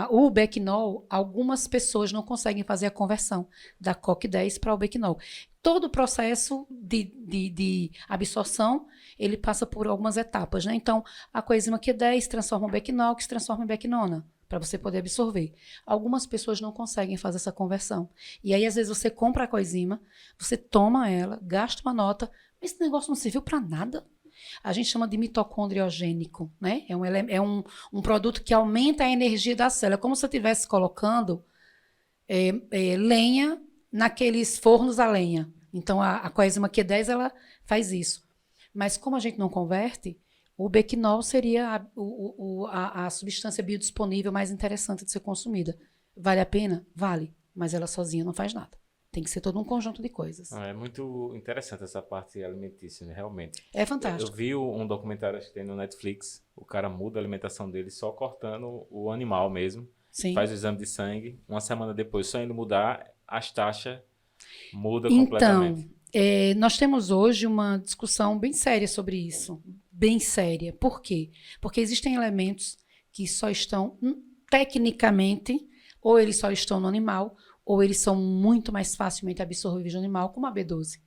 o ubiquinol, algumas pessoas não conseguem fazer a conversão da COQ10 para o ubiquinol. Todo o processo de absorção, ele passa por algumas etapas, né? Então, a coenzima Q10 transforma o ubiquinol, que se transforma em bequinona, para você poder absorver. Algumas pessoas não conseguem fazer essa conversão. E aí, às vezes, você compra a coenzima, você toma ela, gasta uma nota, mas esse negócio não serviu para nada. A gente chama de mitocondriogênico, né? É um produto que aumenta a energia da célula. É como se você estivesse colocando lenha naqueles fornos a lenha. Então, a coenzima Q10, ela faz isso. Mas como a gente não converte, o ubiquinol seria a substância biodisponível mais interessante de ser consumida. Vale a pena? Vale. Mas ela sozinha não faz nada. Tem que ser todo um conjunto de coisas. É muito interessante essa parte alimentícia, né? Realmente. É fantástico. Eu vi um documentário que tem no Netflix, o cara muda a alimentação dele só cortando o animal mesmo. Sim. Faz o exame de sangue, uma semana depois, só indo mudar, as taxas mudam Então, completamente. nós temos hoje uma discussão bem séria sobre isso. Bem séria. Por quê? Porque existem elementos que só estão, tecnicamente, ou eles só estão no animal, ou eles são muito mais facilmente absorvíveis no animal, como a B12.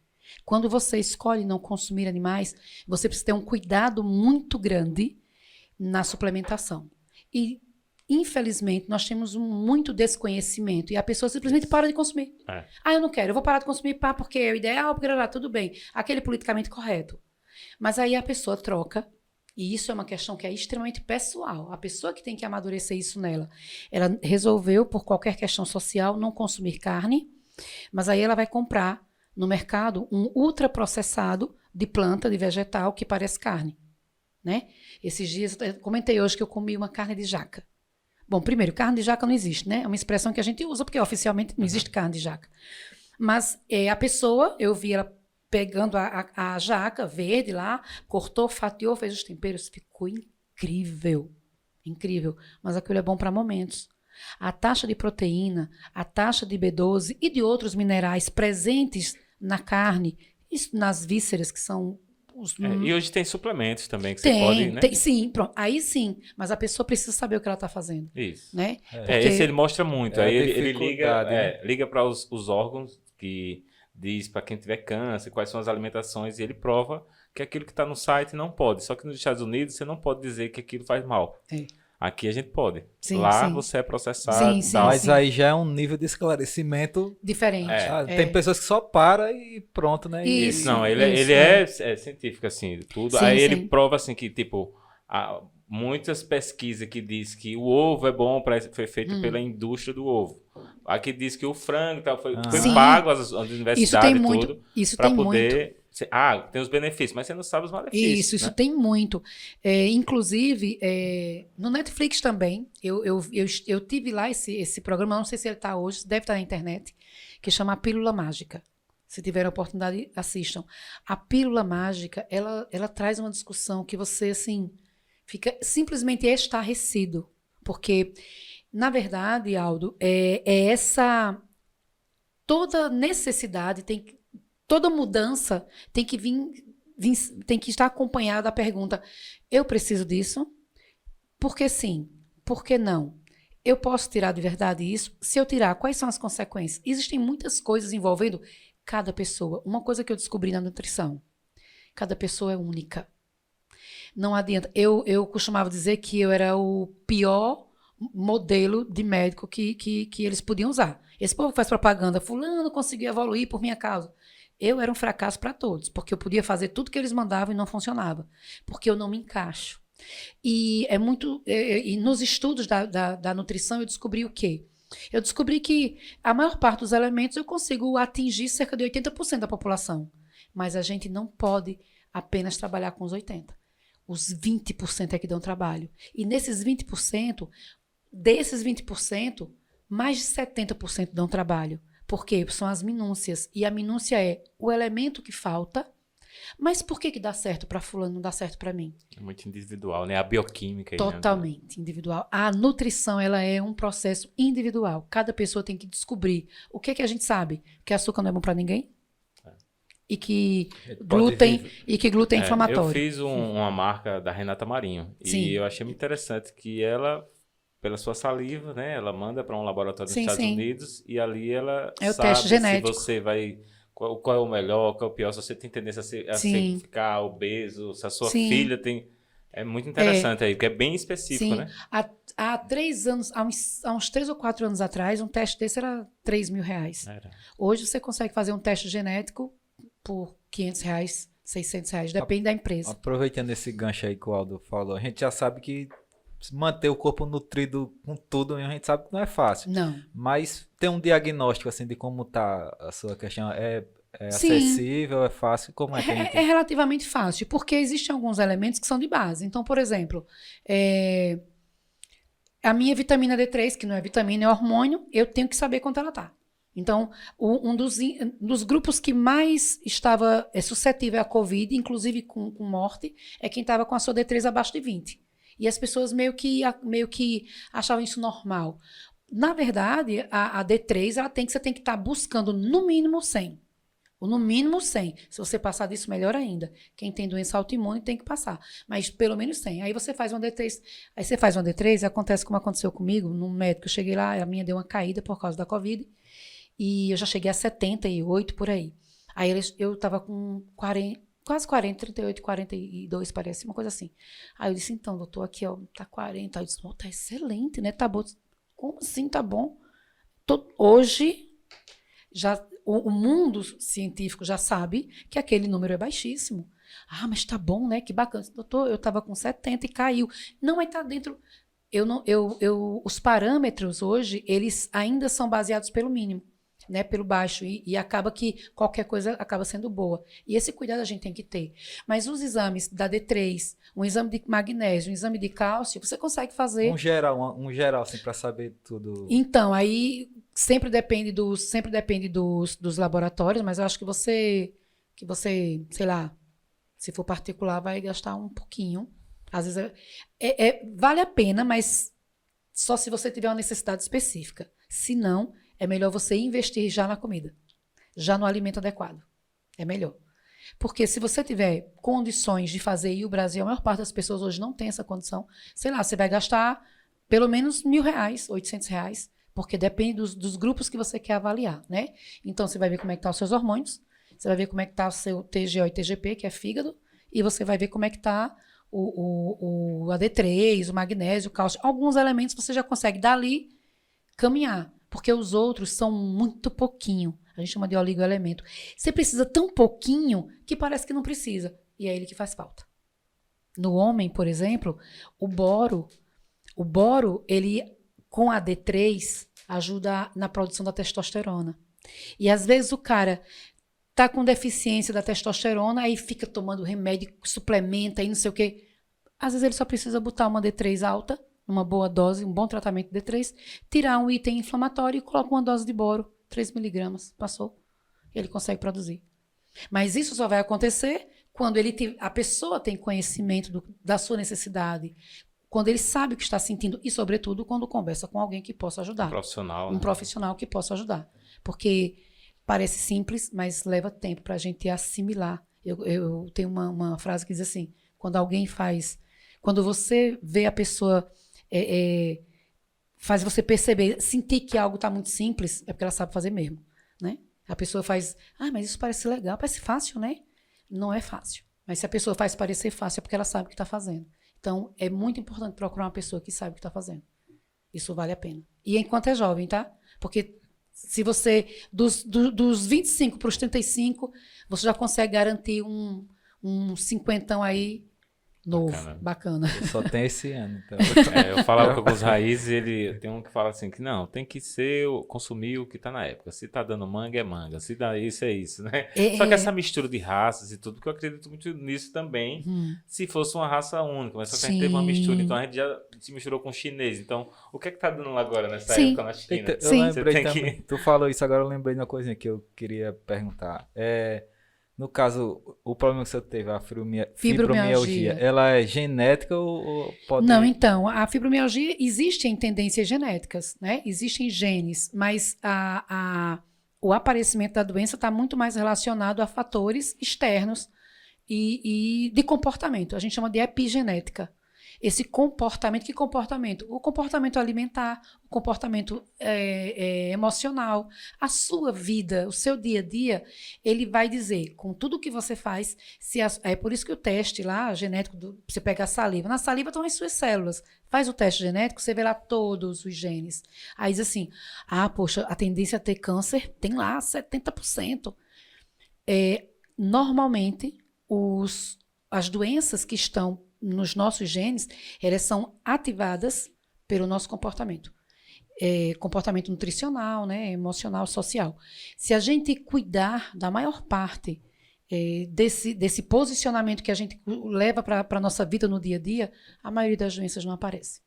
Quando você escolhe não consumir animais, você precisa ter um cuidado muito grande na suplementação. E, infelizmente, nós temos muito desconhecimento e a pessoa simplesmente para de consumir. Ah, eu não quero, eu vou parar de consumir porque é o ideal, porque tudo bem. Aquele politicamente correto. Mas aí a pessoa troca. E isso é uma questão que é extremamente pessoal. A pessoa que tem que amadurecer isso nela. Ela resolveu, por qualquer questão social, não consumir carne Mas aí ela vai comprar no mercado um ultraprocessado de planta, de vegetal, que parece carne, né? Esses dias, eu comentei hoje que eu comi uma carne de jaca. Bom, primeiro, carne de jaca não existe, né? É uma expressão que a gente usa, porque oficialmente não existe carne de jaca. Mas a pessoa, eu vi ela pegando a jaca verde lá, cortou, fatiou, fez os temperos, ficou incrível. Incrível. Mas aquilo é bom para momentos. A taxa de proteína, a taxa de B12 e de outros minerais presentes na carne, nas vísceras, que são os... E hoje tem suplementos também que você pode, né? Sim, pronto. Aí sim, mas a pessoa precisa saber o que ela está fazendo. Isso. Né? Esse ele mostra muito. Aí ele liga, né? liga para os órgãos que diz para quem tiver câncer, quais são as alimentações, e ele prova que aquilo que está no site não pode. Só que nos Estados Unidos você não pode dizer que aquilo faz mal. Aqui a gente pode. Lá você é processado. Mas aí já é um nível de esclarecimento diferente. Tem pessoas que só param e pronto, né? Isso, não. Ele é científico, assim, tudo. Aí ele prova, assim, que, tipo, muitas pesquisas que diz que o ovo é bom, foi feito pela indústria do ovo. Aqui diz que o frango foi pago às universidades e tudo para poder... tem os benefícios, mas você não sabe os malefícios. Isso tem muito. Inclusive, no Netflix também, eu tive lá esse programa, não sei se ele está hoje, deve estar na internet, que chama A Pílula Mágica. Se tiver a oportunidade, assistam. A Pílula Mágica, ela traz uma discussão que você, assim, fica simplesmente estarrecido. Porque, na verdade, Aldo, toda necessidade toda mudança tem que tem que estar acompanhada da pergunta: eu preciso disso? Por que sim? Por que não? Eu posso tirar de verdade isso? Se eu tirar, quais são as consequências? Existem muitas coisas envolvendo cada pessoa. Uma coisa que eu descobri na nutrição: cada pessoa é única. Não adianta. Eu costumava dizer que eu era o pior modelo de médico que eles podiam usar. Esse povo que faz propaganda, fulano conseguiu evoluir por minha causa. Eu era um fracasso para todos, porque eu podia fazer tudo que eles mandavam e não funcionava, porque eu não me encaixo. E e nos estudos da nutrição eu descobri o quê? Eu descobri que a maior parte dos elementos eu consigo atingir cerca de 80% da população, mas a gente não pode apenas trabalhar com os 80%. Os 20% é que dão trabalho. E desses 20%, mais de 70% dão trabalho. Porque são as minúcias. E a minúcia é o elemento que falta. Mas por que dá certo para fulano e não dá certo para mim? É muito individual, né? A bioquímica. Totalmente individual. A nutrição, ela é um processo individual. Cada pessoa tem que descobrir o que a gente sabe. Que açúcar não é bom para ninguém. E que glúten é inflamatório. Eu fiz uma marca da Renata Marinho. E eu achei muito interessante que ela... pela sua saliva, né? Ela manda para um laboratório nos Estados Unidos e ali ela o sabe teste genético. Se você vai... Qual é o melhor, qual é o pior, se você tem tendência a ficar obeso, se a sua filha tem... É muito interessante aí, porque é bem específico, né? Há 3 anos, há uns 3 ou 4 anos atrás, um teste desse era R$3.000. Hoje você consegue fazer um teste genético por R$500, R$600, depende da empresa. Aproveitando esse gancho aí que o Aldo falou, a gente já sabe que manter o corpo nutrido com tudo, a gente sabe que não é fácil. Não. Mas ter um diagnóstico assim de como tá a sua questão é acessível, é fácil? Como é que é relativamente fácil, porque existem alguns elementos que são de base. Então, por exemplo, a minha vitamina D3, que não é vitamina, é hormônio, eu tenho que saber quanto ela tá. Então, um dos grupos que mais estava suscetível à Covid, inclusive com morte, é quem estava com a sua D3 abaixo de 20. E as pessoas meio que achavam isso normal. Na verdade, a D3, você tem que estar buscando no mínimo 100. No mínimo 100. Se você passar disso, melhor ainda. Quem tem doença autoimune tem que passar. Mas pelo menos 100. Aí você faz uma D3. Aí você faz uma D3 e acontece como aconteceu comigo. No médico, eu cheguei lá, a minha deu uma caída por causa da Covid. E eu já cheguei a 78 por aí. Aí eu estava com 40... Quase 40, 38, 42, parece, uma coisa assim. Aí eu disse, então, doutor, aqui, ó, tá 40. Aí eu disse, tá excelente, né? Tá bom. Como assim, tá bom? Hoje, já o mundo científico já sabe que aquele número é baixíssimo. Ah, mas tá bom, né? Que bacana. Doutor, eu tava com 70 e caiu. Não, mas tá dentro... Os parâmetros hoje, eles ainda são baseados pelo mínimo. né, pelo baixo, e acaba que qualquer coisa acaba sendo boa. E esse cuidado a gente tem que ter. Mas os exames da D3, um exame de magnésio, um exame de cálcio, você consegue fazer. Um geral, assim, para saber tudo. Então, aí sempre depende dos laboratórios, mas eu acho que você, sei lá, se for particular, vai gastar um pouquinho. Às vezes vale a pena, mas só se você tiver uma necessidade específica. Se não, é melhor você investir já na comida, já no alimento adequado. É melhor. Porque se você tiver condições de fazer, e o Brasil, a maior parte das pessoas hoje não tem essa condição, sei lá, você vai gastar pelo menos R$1.000, R$800, porque depende dos grupos que você quer avaliar, né? Então, você vai ver como é que estão os seus hormônios, você vai ver como é que está o seu TGO e TGP, que é fígado, e você vai ver como é que está o AD3, o magnésio, o cálcio. Alguns elementos você já consegue dali caminhar, porque os outros são muito pouquinho. A gente chama de oligoelemento. Você precisa tão pouquinho que parece que não precisa. E é ele que faz falta. No homem, por exemplo, o boro, ele com a D3 ajuda na produção da testosterona. E às vezes o cara tá com deficiência da testosterona, aí fica tomando remédio, suplementa e não sei o quê. Às vezes ele só precisa botar uma D3 alta, uma boa dose, um bom tratamento de D3, tirar um item inflamatório e coloca uma dose de boro, 3 miligramas, passou. Ele consegue produzir. Mas isso só vai acontecer quando a pessoa tem conhecimento da sua necessidade, quando ele sabe o que está sentindo e, sobretudo, quando conversa com alguém que possa ajudar. Um profissional. Um profissional que possa ajudar. Porque parece simples, mas leva tempo para a gente assimilar. Eu tenho uma frase que diz assim, quando você vê a pessoa, faz você perceber, sentir que algo está muito simples, é porque ela sabe fazer mesmo, né? A pessoa faz, mas isso parece legal, parece fácil, né? Não é fácil. Mas se a pessoa faz parecer fácil, é porque ela sabe o que está fazendo. Então, é muito importante procurar uma pessoa que sabe o que está fazendo. Isso vale a pena. E enquanto é jovem, tá? Porque se você, dos 25 para os 35, você já consegue garantir um 50 aí novo, bacana. Só tem esse ano, então. Eu falava com alguns raízes, tem um que fala assim, que não, tem que consumir o que tá na época. Se tá dando manga, é manga. Se dá isso, é isso, né? Só que essa mistura de raças e tudo, porque eu acredito muito nisso também, se fosse uma raça única. Mas só que a gente teve uma mistura, então a gente já se misturou com o chinês. Então, o que é que tá dando lá agora nessa época na China? Eu lembrei também, tu falou isso, agora eu lembrei de uma coisinha que eu queria perguntar. No caso, o problema que você teve, a fibromialgia, ela é genética ou pode... Não, então, a fibromialgia, existem tendências genéticas, né? Existem genes, mas o aparecimento da doença está muito mais relacionado a fatores externos e de comportamento. A gente chama de epigenética. Esse comportamento, que comportamento? O comportamento alimentar, o comportamento emocional, a sua vida, o seu dia a dia, ele vai dizer, com tudo que você faz, é por isso que o teste lá, genético, você pega a saliva, na saliva estão as suas células, faz o teste genético, você vê lá todos os genes. Aí diz assim, poxa, a tendência a ter câncer tem lá 70%. Normalmente, as doenças que estão nos nossos genes, elas são ativadas pelo nosso comportamento. Comportamento nutricional, né, emocional, social. Se a gente cuidar da maior parte desse posicionamento que a gente leva para a nossa vida no dia a dia, a maioria das doenças não aparece.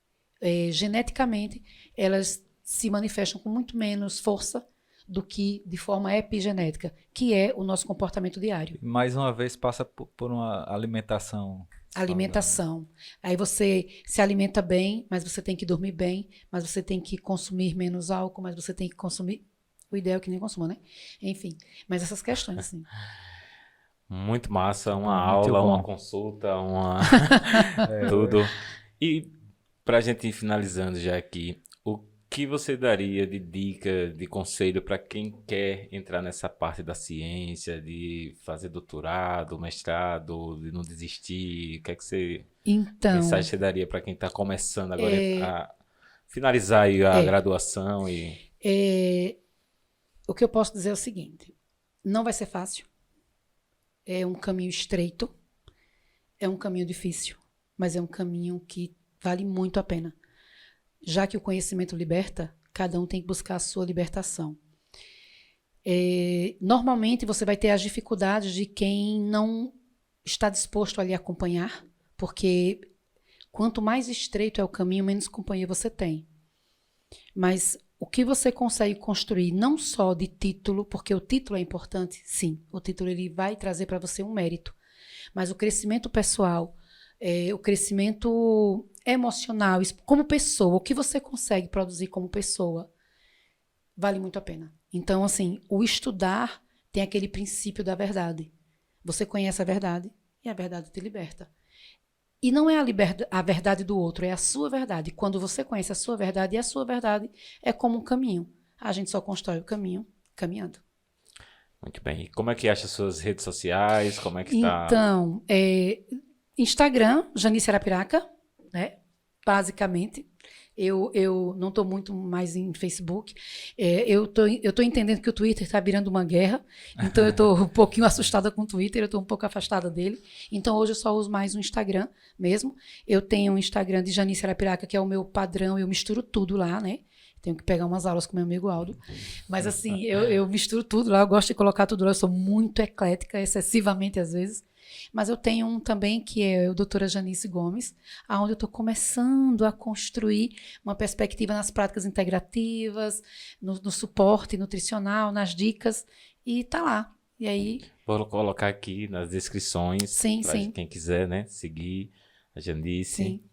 Geneticamente, elas se manifestam com muito menos força do que de forma epigenética, que é o nosso comportamento diário. Mais uma vez passa por uma alimentação. Aí você se alimenta bem, mas você tem que dormir bem, mas você tem que consumir menos álcool, mas você tem que consumir... O ideal é que nem consuma, né? Enfim, mas essas questões, assim. Muito massa, uma aula, uma consulta, tudo. E pra gente ir finalizando já aqui, o que você daria de dica, de conselho para quem quer entrar nessa parte da ciência, de fazer doutorado, mestrado, de não desistir? O que é que você... mensagem você daria para quem está começando agora a finalizar aí a graduação? O que eu posso dizer é o seguinte, não vai ser fácil, é um caminho estreito, é um caminho difícil, mas é um caminho que vale muito a pena. Já que o conhecimento liberta, cada um tem que buscar a sua libertação. Normalmente você vai ter as dificuldades de quem não está disposto a lhe acompanhar, porque quanto mais estreito é o caminho, menos companhia você tem. Mas o que você consegue construir, não só de título, porque o título é importante, sim, o título ele vai trazer para você um mérito, mas o crescimento pessoal, o crescimento emocional, como pessoa, o que você consegue produzir como pessoa, vale muito a pena. Então, assim, o estudar tem aquele princípio da verdade. Você conhece a verdade e a verdade te liberta. E não é a verdade do outro, é a sua verdade. Quando você conhece a sua verdade, e a sua verdade é como um caminho. A gente só constrói o caminho caminhando. Muito bem. E como é que acha as suas redes sociais? Como é que está? Então, Instagram, Janice Arapiraca, né? Basicamente. Eu não estou muito mais em Facebook. Eu tô entendendo que o Twitter está virando uma guerra. Então, eu estou um pouquinho assustada com o Twitter. Eu estou um pouco afastada dele. Então, hoje eu só uso mais o Instagram mesmo. Eu tenho um Instagram de Janice Arapiraca, que é o meu padrão. Eu misturo tudo lá, né? Tenho que pegar umas aulas com meu amigo Aldo. Mas, assim, eu misturo tudo lá. Eu gosto de colocar tudo lá. Eu sou muito eclética, excessivamente às vezes. Mas eu tenho um também que é o doutora Janice Gomes, onde eu estou começando a construir uma perspectiva nas práticas integrativas, no suporte nutricional, nas dicas, e tá lá. E aí... Vou colocar aqui nas descrições, para quem quiser, né, seguir a Janice. Sim.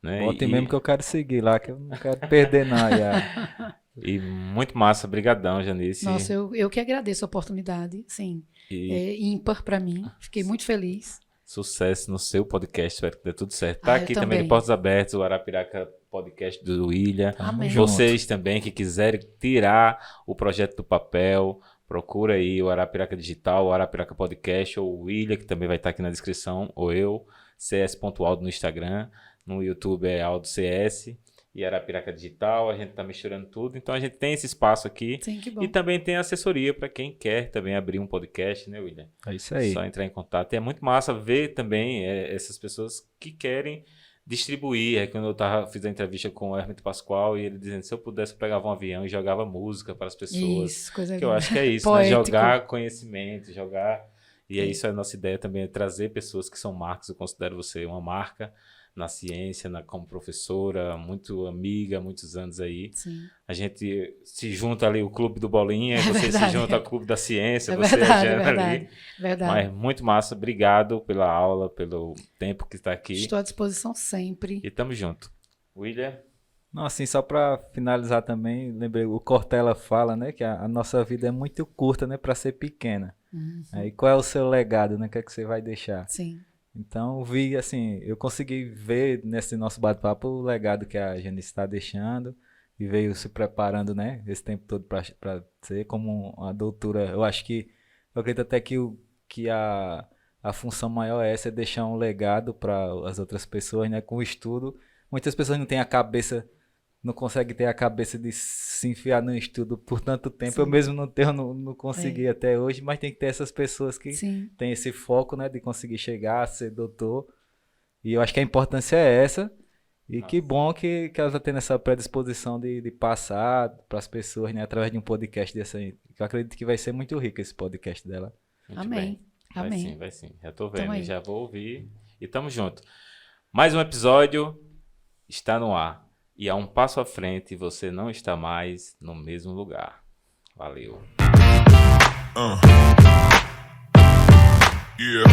Né, Botem mesmo que eu quero seguir lá, que eu não quero perder nada. E muito massa, brigadão, Janice. Nossa, eu que agradeço a oportunidade, sim. É ímpar para mim, fiquei muito feliz. Sucesso no seu podcast, espero que dê tudo certo. Tá aqui também de Portas Abertas, o Arapiraca Podcast do William. Amém. Vocês também que quiserem tirar o projeto do papel, procura aí o Arapiraca Digital, o Arapiraca Podcast, ou o William, que também vai estar aqui na descrição, ou eu, cs.aldo no Instagram, no YouTube é Aldo CS. E Arapiraca Digital, a gente tá misturando tudo. Então a gente tem esse espaço aqui. Sim, que bom. E também tem assessoria para quem quer também abrir um podcast, né, William? É isso aí. Só entrar em contato. E é muito massa ver também essas pessoas que querem distribuir. Quando eu fiz a entrevista com o Hermeto Pascoal e ele dizendo se eu pudesse eu pegava um avião e jogava música para as pessoas. Isso, coisa que eu acho que é isso, né? Jogar conhecimento, jogar... E é isso, a nossa ideia também é trazer pessoas que são marcas. Eu considero você uma marca na ciência, como professora, muito amiga, há muitos anos aí. Sim. A gente se junta ali, o Clube do Bolinha, você se junta ao Clube da Ciência, você verdade, é a Jana ali. Verdade. Mas muito massa, obrigado pela aula, pelo tempo que está aqui. Estou à disposição sempre. E tamo junto. William? Não, assim, só para finalizar também, lembrei, o Cortella fala, né, que a nossa vida é muito curta, né, para ser pequena. Uhum. Aí qual é o seu legado, né, o que é que você vai deixar? Sim. Então, eu consegui ver nesse nosso bate-papo o legado que a Janice está deixando e veio se preparando, né, esse tempo todo para ser como uma doutora. Eu acredito até que a função maior é essa, é deixar um legado para as outras pessoas, né, com o estudo. Muitas pessoas não conseguem ter a cabeça de se enfiar no estudo por tanto tempo. Sim. Eu mesmo não consegui até hoje, mas tem que ter essas pessoas que têm esse foco, né, de conseguir chegar a ser doutor. E eu acho que a importância é essa. E que bom que elas estão tendo essa predisposição de passar para as pessoas, né, através de um podcast desse aí. Eu acredito que vai ser muito rico esse podcast dela. Muito Amém. Bem. Amém. Vai sim. Já tô vendo, já vou ouvir. E tamo junto. Mais um episódio está no ar. E a um passo à frente, você não está mais no mesmo lugar. Valeu. Yeah.